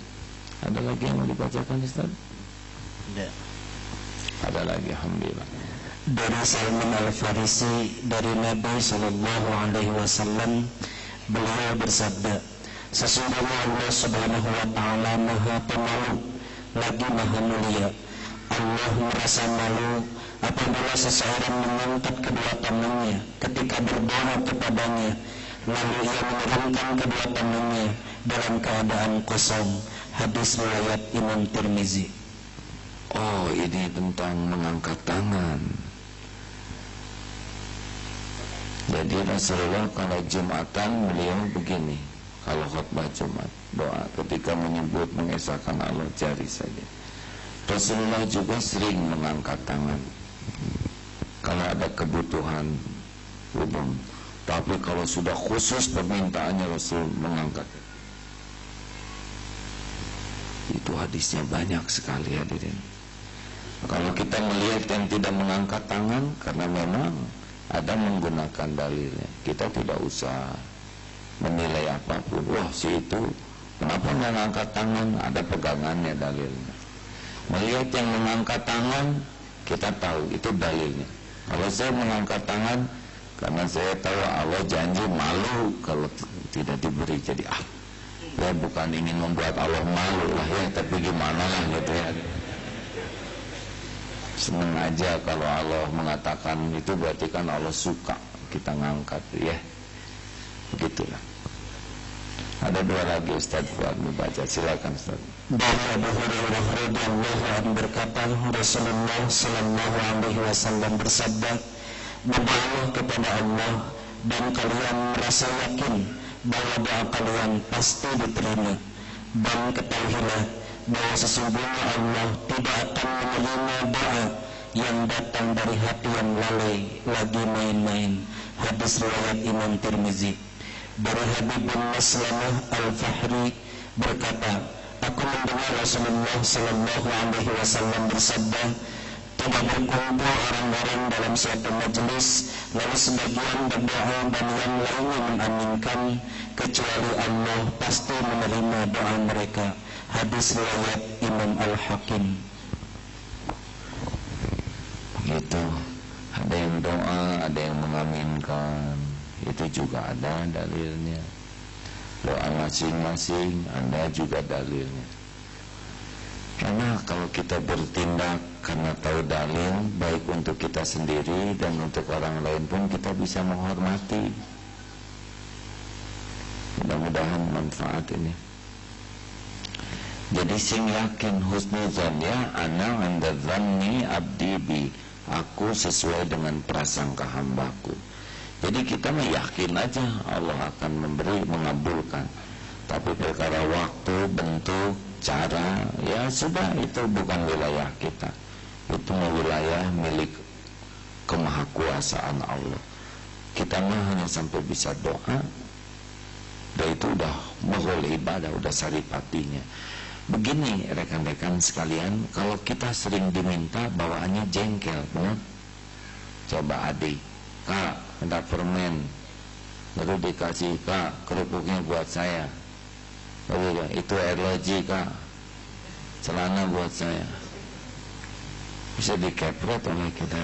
Ada lagi yang mau dibacakan, Ustaz? Ada. Ada lagi, alhamdulillah. Dari Salman Al-Farisi dari Nabi sallallahu alaihi wasallam, beliau bersabda, sesungguhnya Allah Subhanahu wa taala Maha Pemalu lagi Maha Mulia. Allah merasa malu apabila seseorang mengangkat kedua tangannya ketika berdoa kepadanya, lalu ia menurunkan kedua tangannya dalam keadaan kosong. Hadis riwayat Imam Tirmizi. Oh, ini tentang mengangkat tangan. Jadi Rasulullah kalau Jumatan beliau begini, kalau khutbah Jumat, doa ketika menyebut mengesahkan Allah, jari saja. Rasulullah juga sering mengangkat tangan kalau ada kebutuhan umum. Tapi kalau sudah khusus permintaannya, Rasul mengangkat. Itu hadisnya banyak sekali hadirin. Kalau kita melihat yang tidak mengangkat tangan, karena memang ada menggunakan dalilnya, kita tidak usah menilai apapun. Wah, si itu kenapa mengangkat tangan? Ada pegangannya dalilnya. Melihat yang mengangkat tangan, kita tahu itu dalilnya. Kalau saya mengangkat tangan karena saya tahu Allah janji malu kalau tidak diberi, jadi saya bukan ingin membuat Allah malu lah ya, tapi gimana lah gitu ya. Senang aja kalau Allah mengatakan itu, berarti kan Allah suka kita ngangkat ya. Begitulah. Ada 2 lagi Ustaz buat membaca, silakan Ustaz. Dari Abu Hurairah radhiyallahu anhu berkata, Rasulullah sallallahu alaihi wasallam bersabda, berdoalah kepada Allah dan kalian merasa yakin bahwa doa kalian pasti diterima. Dan ketahuilah bahwa sesungguhnya Allah tidak akan menerima doa yang datang dari hati yang lalai lagi main-main. Hadis riwayat Imam Tirmizi. Dari Habib bin Maslamah Al-Fahri berkata, aku mendengar Rasulullah sallallahu alaihi wasallam bersabda, tidak berkumpul orang-orang dalam suatu majelis lalu sebagian berdoa dan yang lainnya mengaminkan, kecuali Allah pasti menerima doa mereka. Hadis riwayat Imam Al-Hakim. Gitu. Ada yang doa, ada yang mengaminkan. Itu juga ada dalilnya. Doa masing-masing ada juga dalilnya. Karena kalau kita bertindak karena tahu dalil, baik untuk kita sendiri dan untuk orang lain pun kita bisa menghormati. Mudah-mudahan manfaat ini. Jadi sing yakin husnuzan ya, ana anda zanni abdi bi, aku sesuai dengan prasangka hambaku. Jadi kita yakin aja Allah akan memberi, mengabulkan. Tapi perkara waktu, bentuk, cara, ya sudah, itu bukan wilayah kita. Itu wilayah milik kemahakuasaan Allah. Kita mah hanya sampai bisa doa, dan itu udah mahal ibadah, udah saripatinya. Begini rekan-rekan sekalian, kalau kita sering diminta bawaannya jengkel, benar? Coba adik, kak, minta permen, lalu dikasih, kak, kerupuknya buat saya. Oh, itu air loji, kak, celana buat saya. Bisa dikepret oleh kita.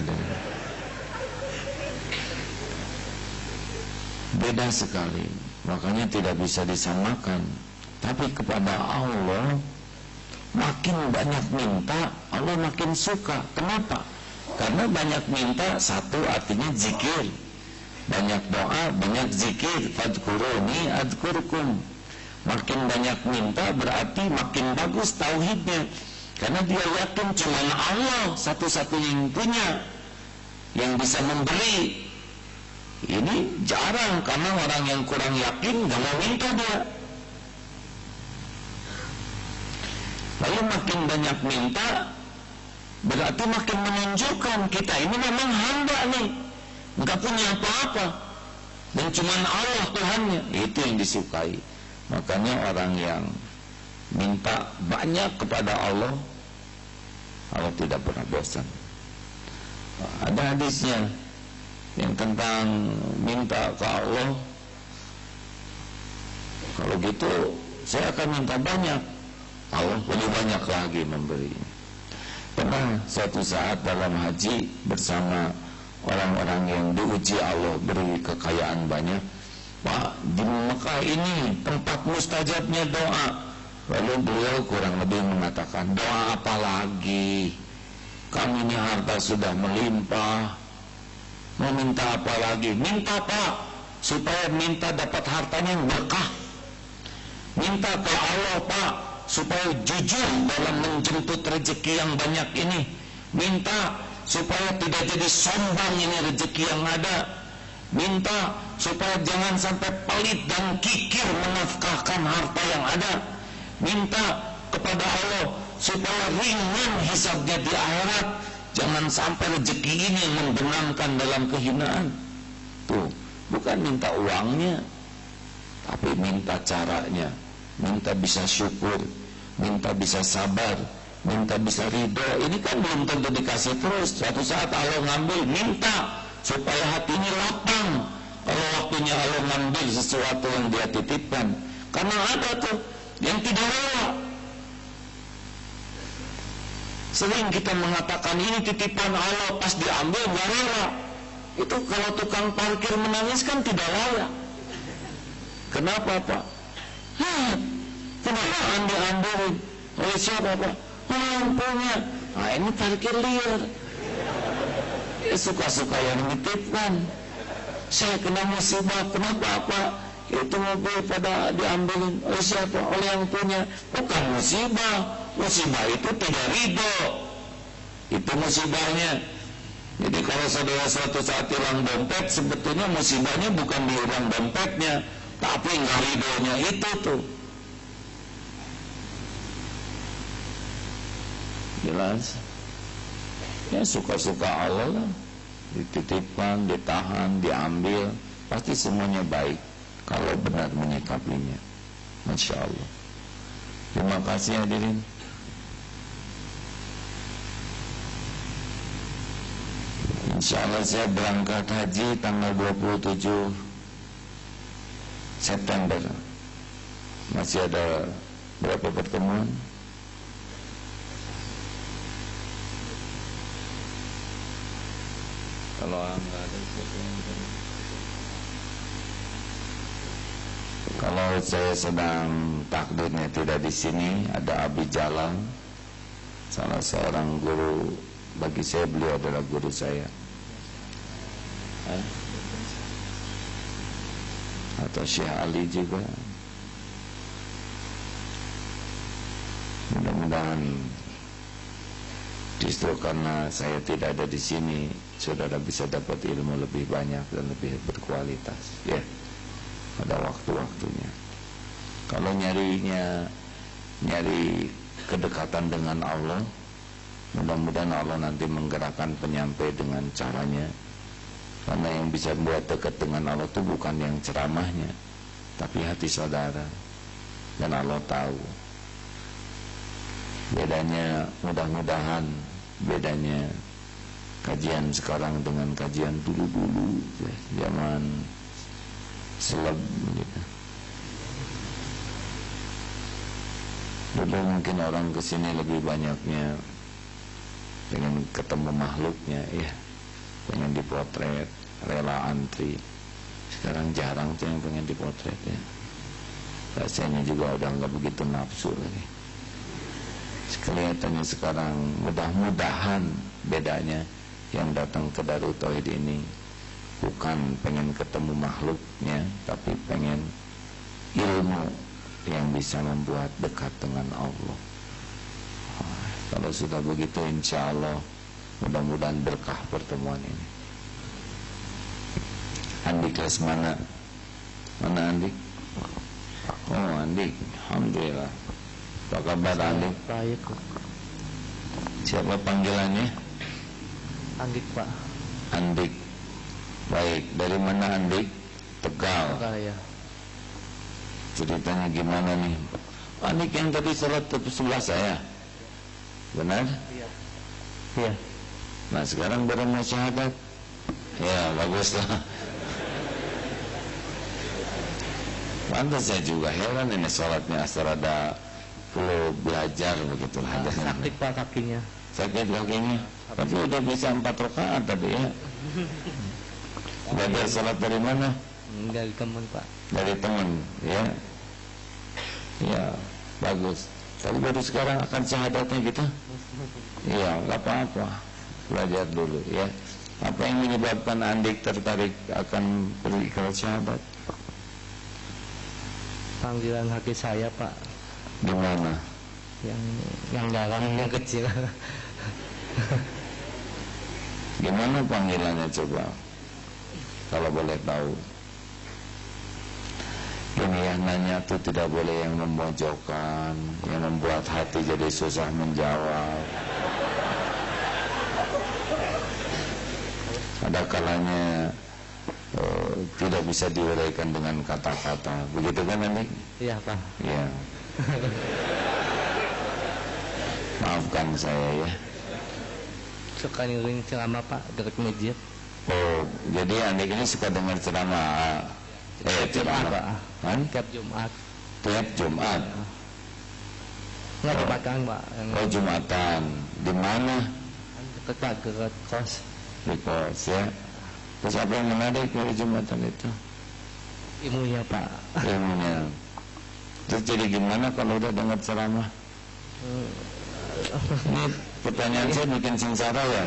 Beda sekali, makanya tidak bisa disamakan. Tapi kepada Allah, makin banyak minta, Allah makin suka. Kenapa? Karena banyak minta, satu artinya zikir. Banyak doa, banyak zikir. Fadkuruni adkurkum. Makin banyak minta berarti makin bagus tauhidnya. Karena dia yakin cuma Allah satu-satunya yang punya, yang bisa memberi. Ini jarang, karena orang yang kurang yakin gak mau minta dia. Lalu makin banyak minta berarti makin menunjukkan kita ini memang hamba nih, gak punya apa-apa, dan cuma Allah Tuhannya. Itu yang disukai. Makanya orang yang minta banyak kepada Allah, Allah tidak pernah bosan. Ada hadisnya yang tentang minta ke Allah, kalau gitu saya akan minta banyak, Allah lebih banyak lagi memberi. Pernah suatu saat dalam haji bersama orang-orang yang diuji Allah beri kekayaan banyak, Pak, di Mekah ini tempat mustajabnya doa. Lalu beliau kurang lebih mengatakan, doa apa lagi? Kami ini harta sudah melimpah, mau minta apa lagi? Minta, Pak, supaya minta dapat hartanya yang berkah. Minta ke Allah, Pak, supaya jujur dalam menjemput rezeki yang banyak ini. Minta supaya tidak jadi sombong ini rezeki yang ada. Minta supaya jangan sampai pelit dan kikir menafkahkan harta yang ada. Minta kepada Allah supaya ringan hisabnya di akhirat. Jangan sampai rezeki ini menggenangkan dalam kehinaan. Tuh, bukan minta uangnya, tapi minta caranya. Minta bisa syukur, minta bisa sabar, minta bisa ridho. Ini kan belum tentu dikasih terus. Suatu saat Allah ngambil, minta supaya hatinya lapang kalau waktunya Allah ngambil sesuatu yang dia titipkan. Karena ada tuh yang tidak rela. Sering kita mengatakan ini titipan Allah, pas diambil gak rela. Itu kalau tukang parkir menangis kan tidak layak. Kenapa, Pak? Kenapa ambil-ambilin oleh siapa, Pak? Orang punya. Nah, ini parkir liar. Suka-suka yang dititipkan. Saya kena musibah. Kenapa, Pak? Itu mobil pada diambilin oleh siapa? Oleh yang punya. Bukan musibah. Musibah itu tidak ridho. Itu musibahnya. Jadi kalau saudara suatu saat hilang dompet, sebetulnya musibahnya bukan di hilang dompetnya. tapi nggak ridhonya itu tuh. Jelas. Ya suka-suka Allah lah. Dititipkan, ditahan, diambil, pasti semuanya baik kalau benar menyikapinya. Masya Allah. Terima kasih hadirin. Insya Allah saya berangkat haji tanggal 27 September. Masih ada berapa pertemuan? Kalau enggak ada siapa yang kalau saya sedang takdirnya tidak di sini, ada Abi Jalan, salah seorang guru bagi saya, beliau adalah guru saya. Atau Syekh Ali juga. Mudah-mudahan justru karena saya tidak ada di sini, saudara bisa dapat ilmu lebih banyak dan lebih berkualitas. Ya, pada waktu-waktunya. Kalau nyari kedekatan dengan Allah, mudah-mudahan Allah nanti menggerakkan penyampai dengan caranya. Karena yang bisa buat dekat dengan Allah itu bukan yang ceramahnya, tapi hati saudara. Dan Allah tahu bedanya. Mudah-mudahan bedanya kajian sekarang dengan kajian dulu-dulu ya, zaman seleb gitu. Dulu mungkin orang kesini lebih banyaknya pengen ketemu makhluknya, ya, pengen dipotret, rela antri. Sekarang jarang tuh yang pengen dipotret, ya. Rasanya juga udah nggak begitu nafsu lagi. Kelihatannya sekarang mudah-mudahan bedanya yang datang ke Darut Tauhid ini bukan pengen ketemu makhluknya, tapi pengen ilmu yang bisa membuat dekat dengan Allah. Kalau sudah begitu, insya Allah mudah-mudahan berkah pertemuan ini. Andi kelas mana? Mana Andi? Oh, Andi, alhamdulillah. Apa kabar Andi? Baik. Siapa panggilannya? Andik Pak. Andik. Baik, dari mana Andik? Tegal. Tegal ya. Ceritanya gimana nih? Andik yang tadi sholat sebelah saya, benar? Iya. Iya. Nah sekarang baru mau syahadat. Ya baguslah. Pantas saya juga heran ini sholatnya asal ada perlu belajar begitulah. Sakit Pak kakinya. Sakit kakinya. Tapi udah bisa 4 rakaat tadi ya. Belajar sholat dari mana? Dari teman Pak. Dari teman, ya. Ya, bagus. Tapi baru sekarang akan syahadatnya kita. Iya, nggak apa-apa. Belajar dulu, ya. Apa yang menyebabkan Andik tertarik akan berikrar syahadat? Panggilan hati saya Pak. Gimana? Yang dalam, yang kecil. Gimana panggilannya coba? Kalau boleh tahu. Ini yang nanya tuh tidak boleh yang memojokkan, yang membuat hati jadi susah menjawab. Ada kalanya tidak bisa diuraikan dengan kata-kata. Begitu kan Andik? Iya Pak. Iya. Maafkan saya ya. Suka niring ceramah Pak dekat masjid. Oh, jadi Andik ini suka dengar ceramah. Jumat Pak. Kan? Tiap Jumat. Tiap Jumat. Nggak Jumatan Pak. Oh, Jumatan. Di mana? Dekat Pak, dekat kos. Di kos ya. Terus apa yang menarik dari Jumatan itu? Ilmunya Pak. Ilmunya. Terus jadi gimana kalau udah dengar ceramah? Ini pertanyaan saya bikin sengsara ya?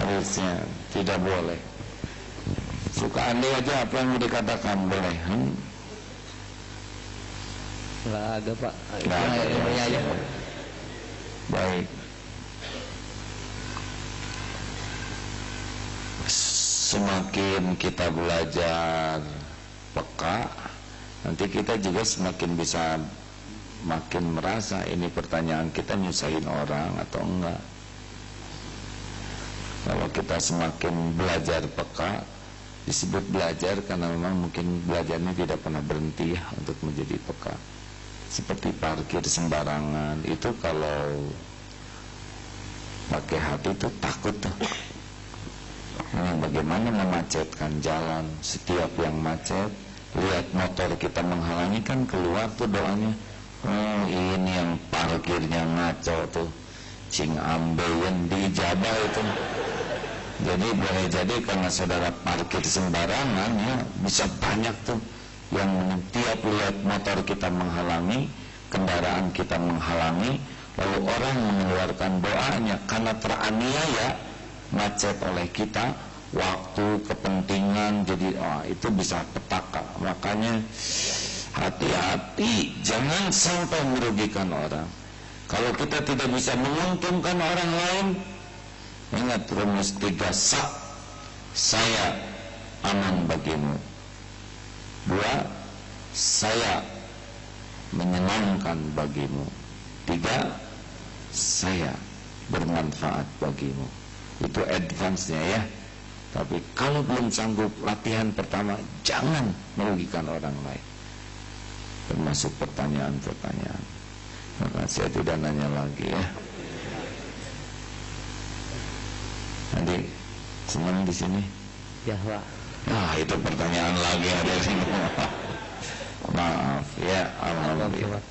Harusnya tidak boleh. Suka Andi aja apa yang mau dikatakan boleh? Nggak ada Pak. Nggak ada. Ilmunya aja. Baik. Semakin kita belajar, peka, nanti kita juga semakin bisa makin merasa ini pertanyaan kita nyusahin orang atau enggak. Kalau kita semakin belajar peka, disebut belajar karena memang mungkin belajarnya tidak pernah berhenti ya untuk menjadi peka. Seperti parkir sembarangan itu, kalau pakai hati itu takut tuh. Ini bagaimana memacetkan jalan. Setiap yang macet, lihat motor kita menghalangi, kan keluar tuh doanya, oh ini yang parkirnya ngaco tuh, cing ambeien di jabal itu. Jadi boleh jadi karena saudara parkir sembarangan ya, bisa banyak tuh yang tiap lihat motor kita menghalangi, kendaraan kita menghalangi, lalu orang mengeluarkan doanya karena teraniaya macet oleh kita, waktu, kepentingan, jadi itu bisa petaka. Makanya hati-hati, jangan sampai merugikan orang. Kalau kita tidak bisa menguntungkan orang lain, ingat rumus 3 sa. Saya aman bagimu. 2, saya menyenangkan bagimu. 3, saya bermanfaat bagimu. Itu advance-nya ya. Tapi kalau belum sanggup, latihan pertama, jangan merugikan orang lain. Termasuk pertanyaan-pertanyaan. Maka saya tidak nanya lagi ya. Nanti senang di sini? Ya, Pak. Nah, itu pertanyaan lagi ada di sini. Maaf ya, alhamdulillah.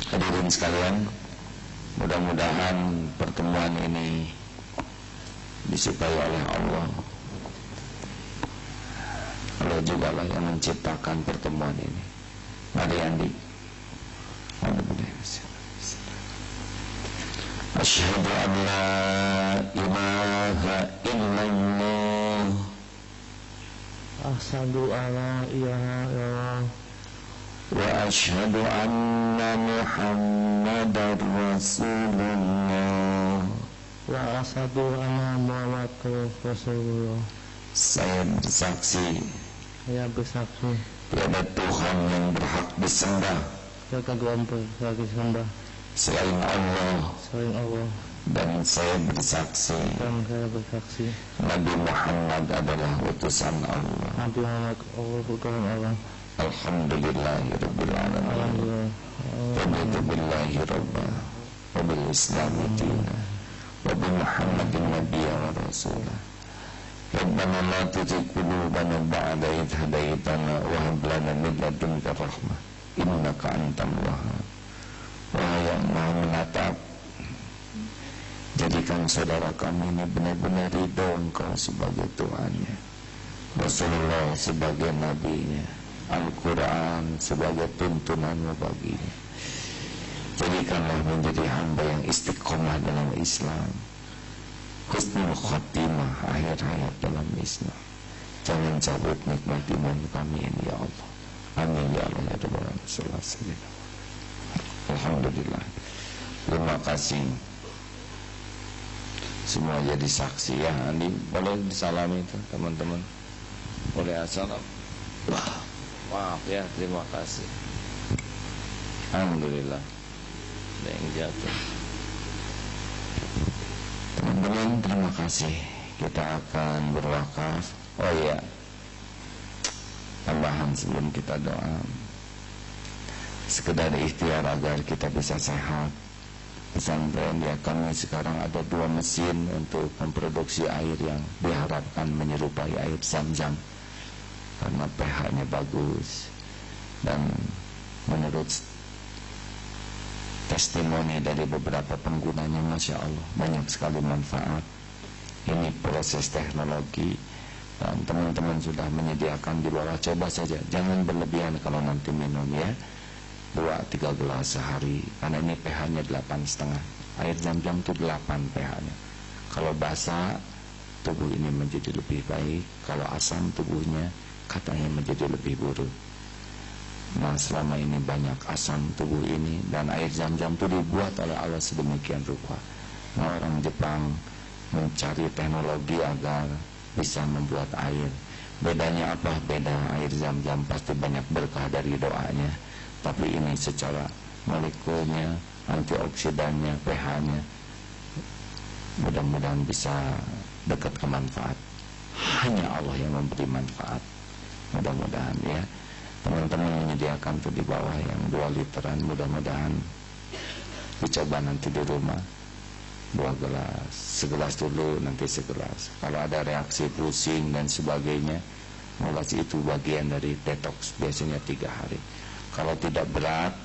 Hadirin sekalian, mudah-mudahan pertemuan ini disukai oleh Allah. Allah juga lah yang menciptakan pertemuan ini. Mari Andi. Asyhadu an la ilaha illallah. Asyhadu an la ilaha illallah. Wa asyhadu anna Muhammadar Rasulullah. Wa asyhadu anna Muhammadar Rasulullah. Saya bersaksi, tiada Tuhan yang berhak disembah selain Allah, dan saya bersaksi Nabi Muhammad adalah utusan Allah. Alhamdulillahirabbil alamin. Raditu billahi rabban wa bil islami dinan wa bi Muhammadin nabiyyan wa rasulah. Rabbana la tuzigh qulubana ba'da idh hadaitana wa hab lana min ladunka rahmah innaka antal wahhab. Wahai yang Maha menatap, jadikan saudara kami ini benar-benar ridho Engkau sebagai Tuhannya, Rasulullah sebagai nabinya, Al-Quran sebagai tuntunanmu baginya. Jadikanlah menjadi hamba yang istiqomah dalam Islam, husnul khotimah akhir hayat dalam Islam. Jangan cabut nikmat iman kami ini ya Allah. Amin ya Allah ya Rabbal alamin. Alhamdulillah. Terima kasih. Semua jadi saksi ya. Andi boleh disalami itu teman-teman. Boleh assalam. Wah, maaf ya, terima kasih. Alhamdulillah. Ada yang jatuh. Teman-teman, terima kasih. Kita akan berwakaf. Oh iya, tambahan sebelum kita doa, sekedar ikhtiar agar kita bisa sehat. Pesantren ya, kami sekarang ada 2 mesin untuk memproduksi air yang diharapkan menyerupai air Zam-Zam karena pH-nya bagus, dan menurut testimoni dari beberapa penggunanya, Masya Allah, banyak sekali manfaat. Ini proses teknologi, dan teman-teman sudah menyediakan di luar. Coba saja, jangan berlebihan kalau nanti minum ya, 2-3 gelas sehari, karena ini pH-nya 8,5. Air Zam-Zam itu 8 pH-nya. Kalau basah, tubuh ini menjadi lebih baik. Kalau asam, tubuhnya katanya menjadi lebih buruk. Nah, selama ini banyak asam tubuh ini, dan air Zam-Zam itu dibuat oleh Allah sedemikian rupa. Nah, orang Jepang mencari teknologi agar bisa membuat air. Bedanya apa? Beda air Zam-Zam pasti banyak berkah dari doanya, tapi ini secara molekulnya, antioksidannya, pH-nya, mudah-mudahan bisa dekat ke manfaat. Hanya Allah yang memberi manfaat. Mudah-mudahan ya teman-teman menyediakan tuh di bawah yang 2 literan, mudah-mudahan dicoba nanti di rumah 2 gelas, segelas dulu, nanti segelas. Kalau ada reaksi pusing dan sebagainya, mulai itu bagian dari detox, biasanya 3 hari. Kalau tidak berat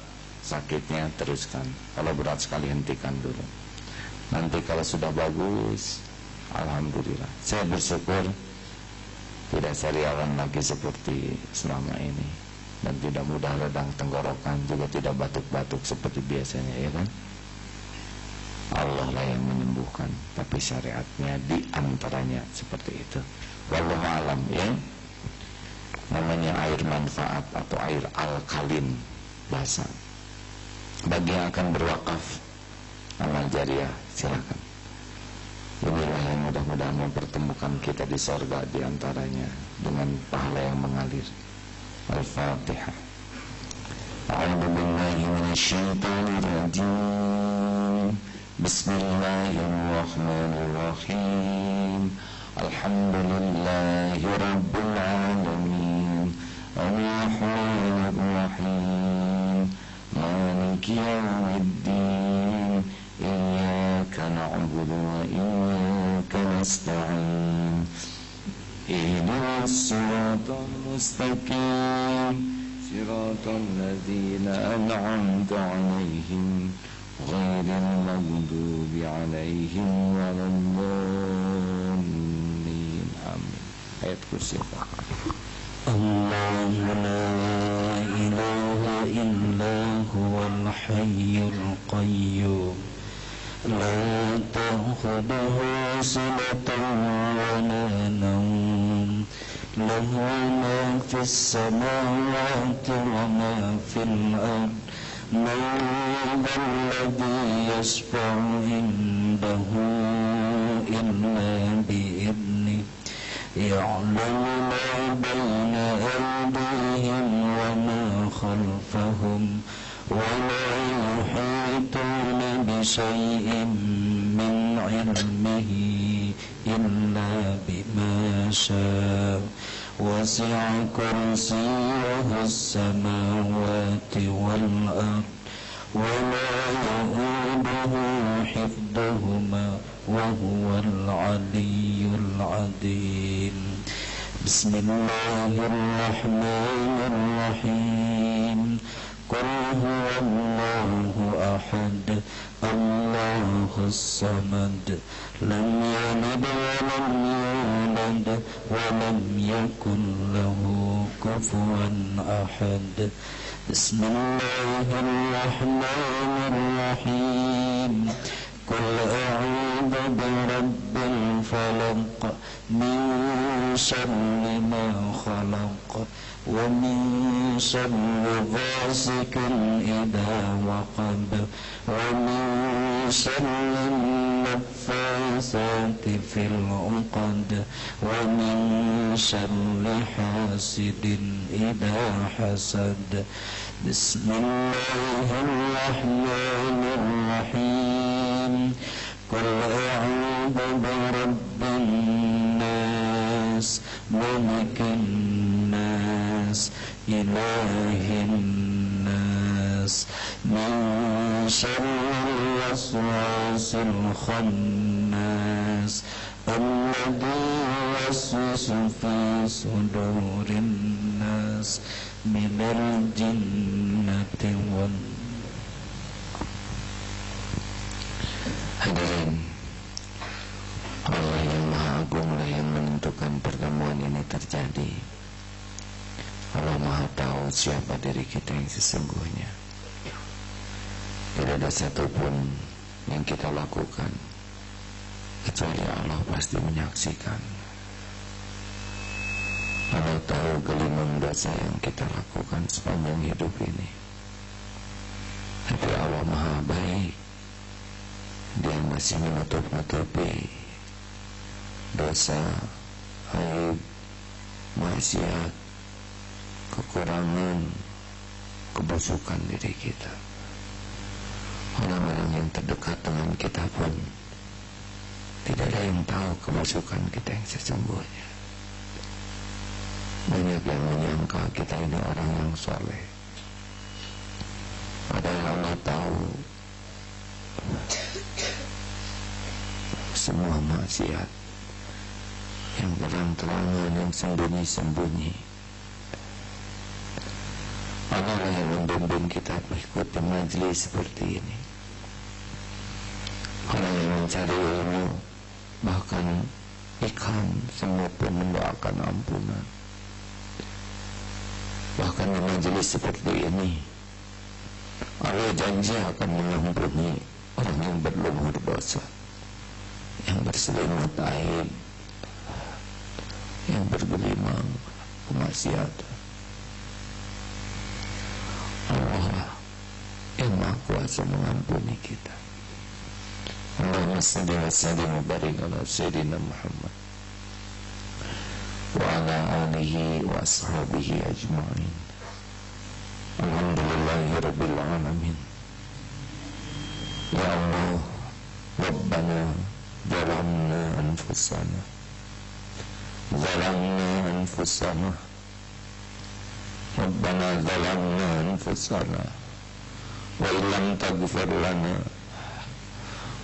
sakitnya teruskan, kalau berat sekali hentikan dulu. Nanti kalau sudah bagus, alhamdulillah. Saya bersyukur tidak sariawan lagi seperti selama ini, dan tidak mudah radang tenggorokan, juga tidak batuk-batuk seperti biasanya, ya kan? Allah lah yang menyembuhkan, tapi syariatnya diantaranya seperti itu. Wallahu alam ya. Namanya air manfaat atau air alkalin bahasa. Bagi yang akan berwakaf amal jariah, silakan. Inilah yang mudah-mudahan mempertemukan kita di sorga diantaranya dengan pahala yang mengalir. Al-Fatihah. A'udzu billahi minasyaitonir rajim. Bismillahirrahmanirrahim. Alhamdulillahi rabbil alamin. Ar-Rahmanir-Rahim. Maliki yaumiddin. Iyyaka na'budu wa iyyaka nasta'in. Ihdinas siratal mustaqim. Siratal ladzina an'amta 'alaihim ghairil maghdubi 'alaihim waladdallin. Amin. Ayat kursi. Allahu la ilaha illa huwal hayyul qayyum. La ta'khudhuhu sinatun wa la nawm. Lahu ma fis samawati wa ma fil ard. Man alladhi yashfa'u indahu illa bi'idhnihi. Ya'lamu ma bayna aydihim wa ma khalfahum. ولا يحيطون بشيء من علمه إلا بما شاء وسع كرسيه السماوات والأرض ولا يؤوده حفظهما وهو العلي العظيم. بسم الله الرحمن الرحيم. قل هو الله أحد الله الصمد لم يلد ولم يولد ولم يكن له كفوا أحد. بسم الله الرحمن الرحيم. قل أعوذ برب الفلق من شر ما خلق ومن شر غاسق إذا وقب ومن شر النفاثات في العقد ومن شر حاسد إذا حسد. بسم الله الرحمن الرحيم. قل أعوذ برب الناس ملك الناس إله الناس من شر الوسواس الخناس الذي يوسوس في صدور الناس من الجنة والناس. Hadirin, Allah yang Maha Agung lah yang menentukan pertemuan ini terjadi. Allah Maha tahu siapa diri kita yang sesungguhnya. Tidak ada satupun yang kita lakukan kecuali Allah pasti menyaksikan. Allah tahu gelimang dosa yang kita lakukan sepanjang hidup ini. Tapi Allah Maha baik. Dia masih menutup-nutupi dosa aib, maksiat, kekurangan, kebusukan diri kita. Orang-orang yang terdekat dengan kita pun tidak ada yang tahu kebusukan kita yang sesungguhnya. Banyak yang menyangka kita ini orang yang soleh, padahal Allah tahu semua maksiat yang terang-terangan, yang sembunyi-sembunyi. Allah lah yang membimbing kita mengikuti majelis seperti ini. Orang yang mencari ilmu, bahkan ikhram semua pun mendoakan ampunan. Bahkan di majelis seperti ini, Allah janji akan mengampuni orang yang berlumur dosa, yang berselimut aib, yang bergelimang kemaksiatan. Allah yang Maha Kuasa mengampuni kita. Allahumma salli wa sallim wa barik ala sayyidina Muhammad wa ala alihi wa ashabihi ajma'in. Alhamdulillahi rabbil alamin. Ya Allah, Rabbana zalamna anfusana Rabbana zalamna anfusana wa illam taghfir lana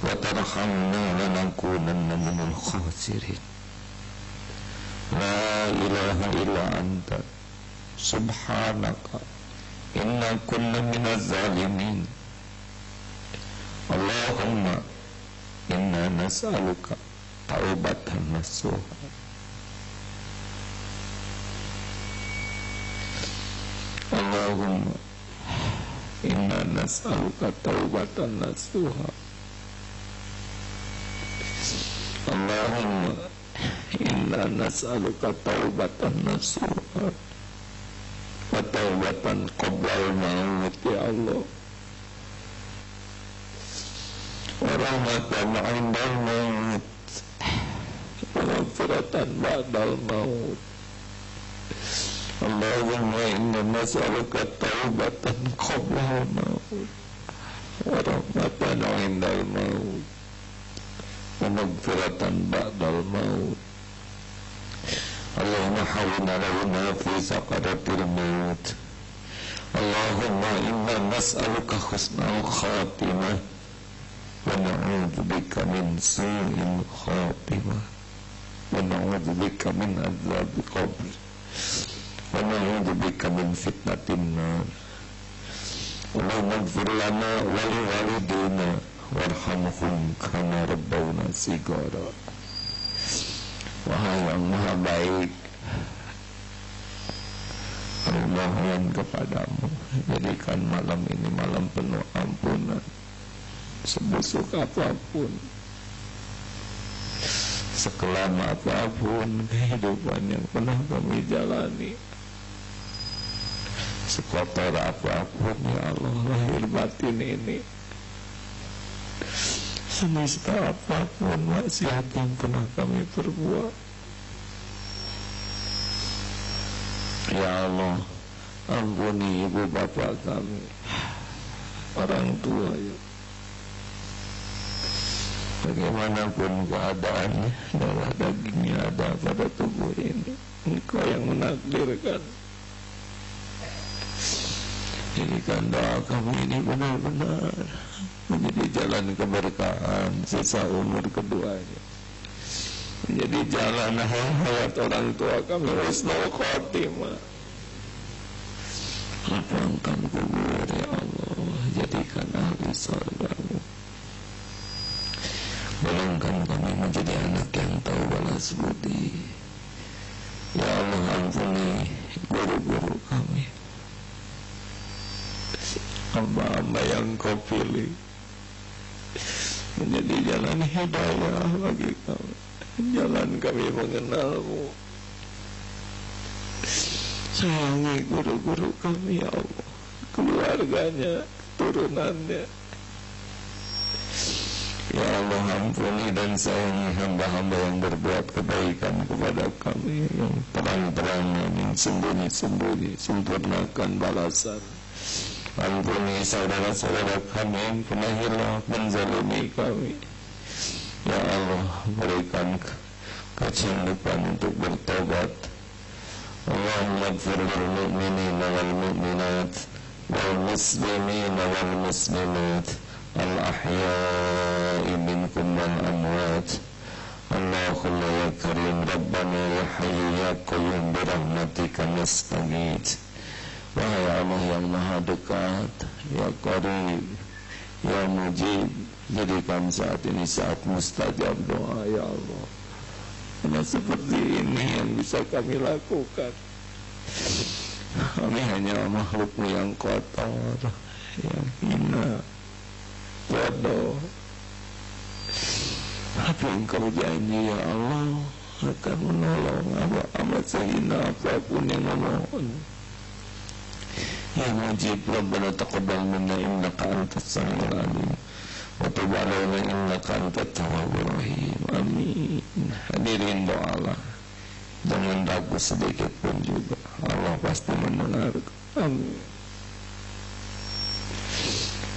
wa tarhamna lanakunanna minal khasirin. La ilaha illa anta subhanaka inna kunna minaz zalimin. Allahumma inna nas'aluka taubatan nasuha. Allahumma inna nas'aluka taubatan nasuha. Allahumma inna nas'aluka taubatan nasuha wa taubatan qoblal maut ya Allah, wa rahmatan 'indal maut wa maghfiratan ba'dal maut. Allahumma inna nas'aluka taubatan qoblal maut wa rahmatan 'indal maut wa maghfiratan ba'dal maut. Allahumma hawwina lana fi saqaratil maut. Allahumma inna nas'aluka husnal khatimah wa na'udzu bika min su'il khatimah wa na'udzu bika min adzabil qabr wa na'udzu bika min fitnatin nar. Allahumma ighfir lana wa li walidina warhamhum kama rabbawna shighara. Wahai yang maha baik, aku mohon kepadamu, jadikan malam ini malam penuh ampunan. Sebusuk apapun, sekelam apapun kehidupan yang pernah kami jalani, sekotor apapun ya Allah lahir batin ini, semesta apapun maksiat yang pernah kami perbuat, ya Allah ampuni ibu bapak kami, orang tua ya. Bagaimanapun keadaannya, darah dagingnya ada pada tubuh ini, Engkau yang menakdirkan. Jadikan doa kami ini benar-benar menjadi jalan keberkahan sisa umur keduanya, menjadi jalan hayat orang tua kami husnul khotimah. Lapangkan kubur ya Allah, jadikan ahli surgamu. Golongkan kami menjadi anak yang tahu balas budi. Ya Allah ampuni guru-guru kami, hamba-hamba yang Kau pilih menjadi jalan hidayah bagi kami, jalan kami mengenal-Mu. Sayangi guru-guru kami ya Allah, keluarganya, keturunannya. Ya Allah, ampuni dan sayangi hamba-hamba yang berbuat kebaikan kepada kami, yang terang-terang yang sembunyi-sembunyi, sempurnakan balasan. Ampuni saudara-saudara kami yang pernah hilaf menzalimi kami. Ya Allah, berikan kecanggupan untuk bertobat. Allahumma ighfir lil mu'minina wal mu'minat wal muslimina wal muslimat al-ahya'i minkum wal amwat. Allahumma ya karim rabbana ya hayyu ya qayyum bi rahmatika nastaghits. Wahai Allah yang maha dekat, ya qarib, ya mujib, jadikan saat ini saat mustajab doa ya Allah. Hanya seperti ini yang bisa kami lakukan. Kami hanya makhlukmu yang kotor, yang hina, bodoh. Tapi Engkau janji ya Allah akan menolong hamba-hamba sehina apapun yang memohon. Ya mujib Rabbana taqabbal minna innaka antas samiul alim wa tub alaina innaka antat tawwabur rahim. Amin. Hadirin doalah, jangan ragu sedikit pun juga, Allah pasti mendengar. Amin.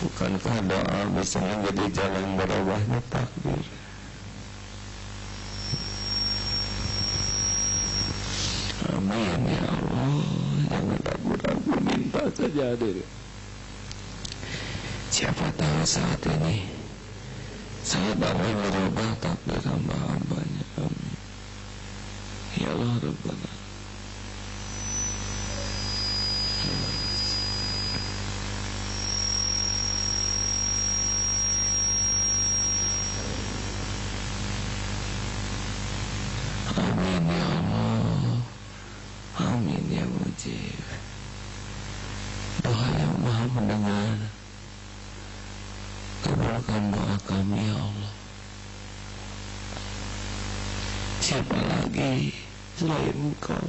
Bukankah doa bisa menjadi jalan berubahnya takdir? Amin ya Allah. Jangan ragu-ragu, minta saja diri. Siapa tahu saat ini saya dapat merubah takdir hamba-hambanya. Amin. Ya Allah Rabbana. Amin ya Allah. Amin ya mujib. Doa yang maha mendengar, kabulkan doa kami ya Allah. Siapa lagi selain Engkau?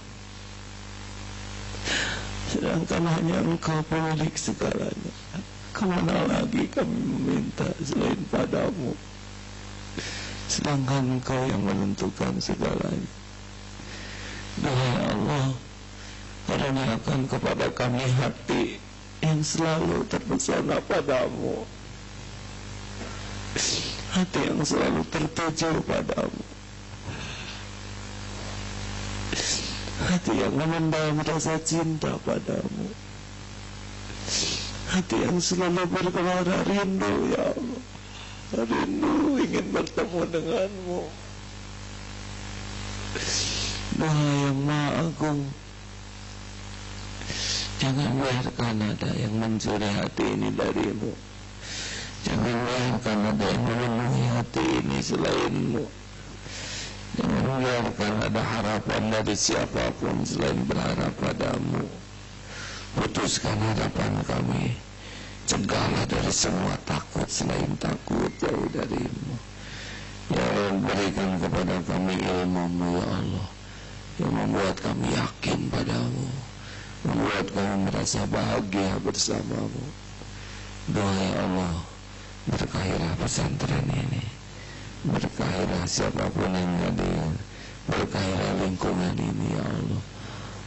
Sedangkan hanya Engkau pemilik segalanya. Kemana lagi kami meminta selain padamu? Sedangkan Engkau yang menentukan segalanya. Doa ya Allah, karuniakan kepada kami hati yang selalu terpesona padamu, hati yang selalu tertuju padamu, hati yang memendam rasa cinta padamu, hati yang selalu bergelora rindu ya Allah, rindu ingin bertemu denganmu. Doa yang maha agung, jangan biarkan ada yang mencuri hati ini darimu. Jangan biarkan ada yang memenuhi hati ini selainmu. Jangan biarkan ada harapan dari siapapun selain berharap padamu. Putuskan harapan kami, cegahlah dari semua takut selain takut jauh darimu. Ya Allah, berikan kepada kami ilmu-Mu ya Allah, yang membuat kami yakin padamu, membuat kami merasa bahagia bersamamu. Doa ya Allah, berkahilah pesantren ini, berkahilah siapapun yang hadir, berkahilah lingkungan ini ya Allah,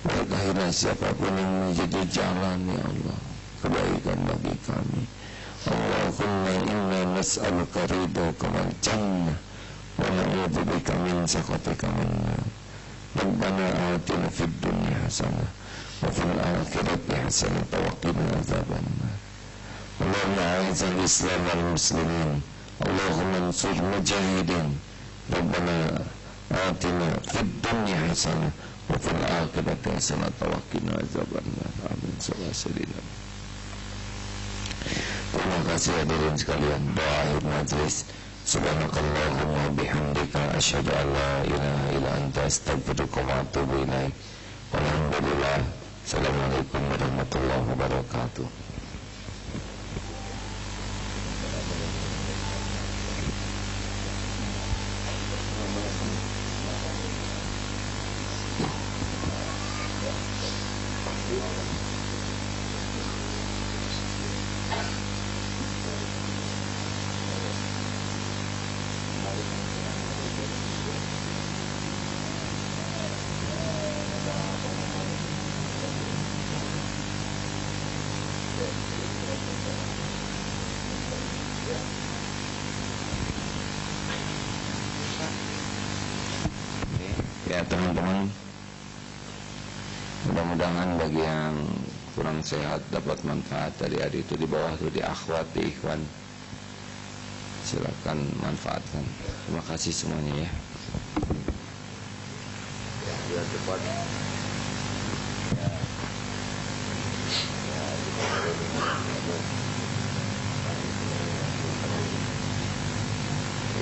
berkahilah siapapun yang menjadi jalan ya Allah, kebaikan bagi kami. Allahumma inna nas'aluka ridhaka wal jannah wa na'udzubika min sakhatika min nar. Rabbana atina fid dunya hasanah wa fil akhirati hasanah wa qina adzabannar. Allahumma a'izz al-islam wal muslimin, Allahumma ansur mujahidin. Rabbana atina fid dunya hasanah wa fil akhirati hasanah wa qina adzabannar. Amin. Sallallahu. Terima kasih hadirin sekalian. Doa akhir majlis. Subhanakallahumma bihamdika asyhadu an la ilaha illa anta astaghfiruka wa atubu ilaik. Walhamdulillah. Assalamualaikum warahmatullahi wabarakatuh. teman-teman. Mudah-mudahan bagi yang kurang sehat dapat manfaat dari adik itu di bawah itu, di akhwat, di ikhwan. Silakan manfaatkan. Terima kasih semuanya ya. Ya cepat.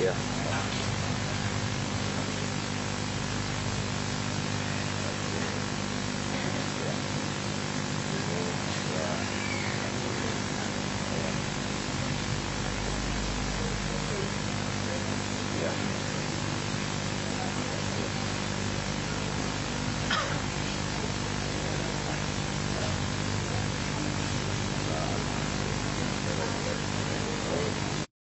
Ya.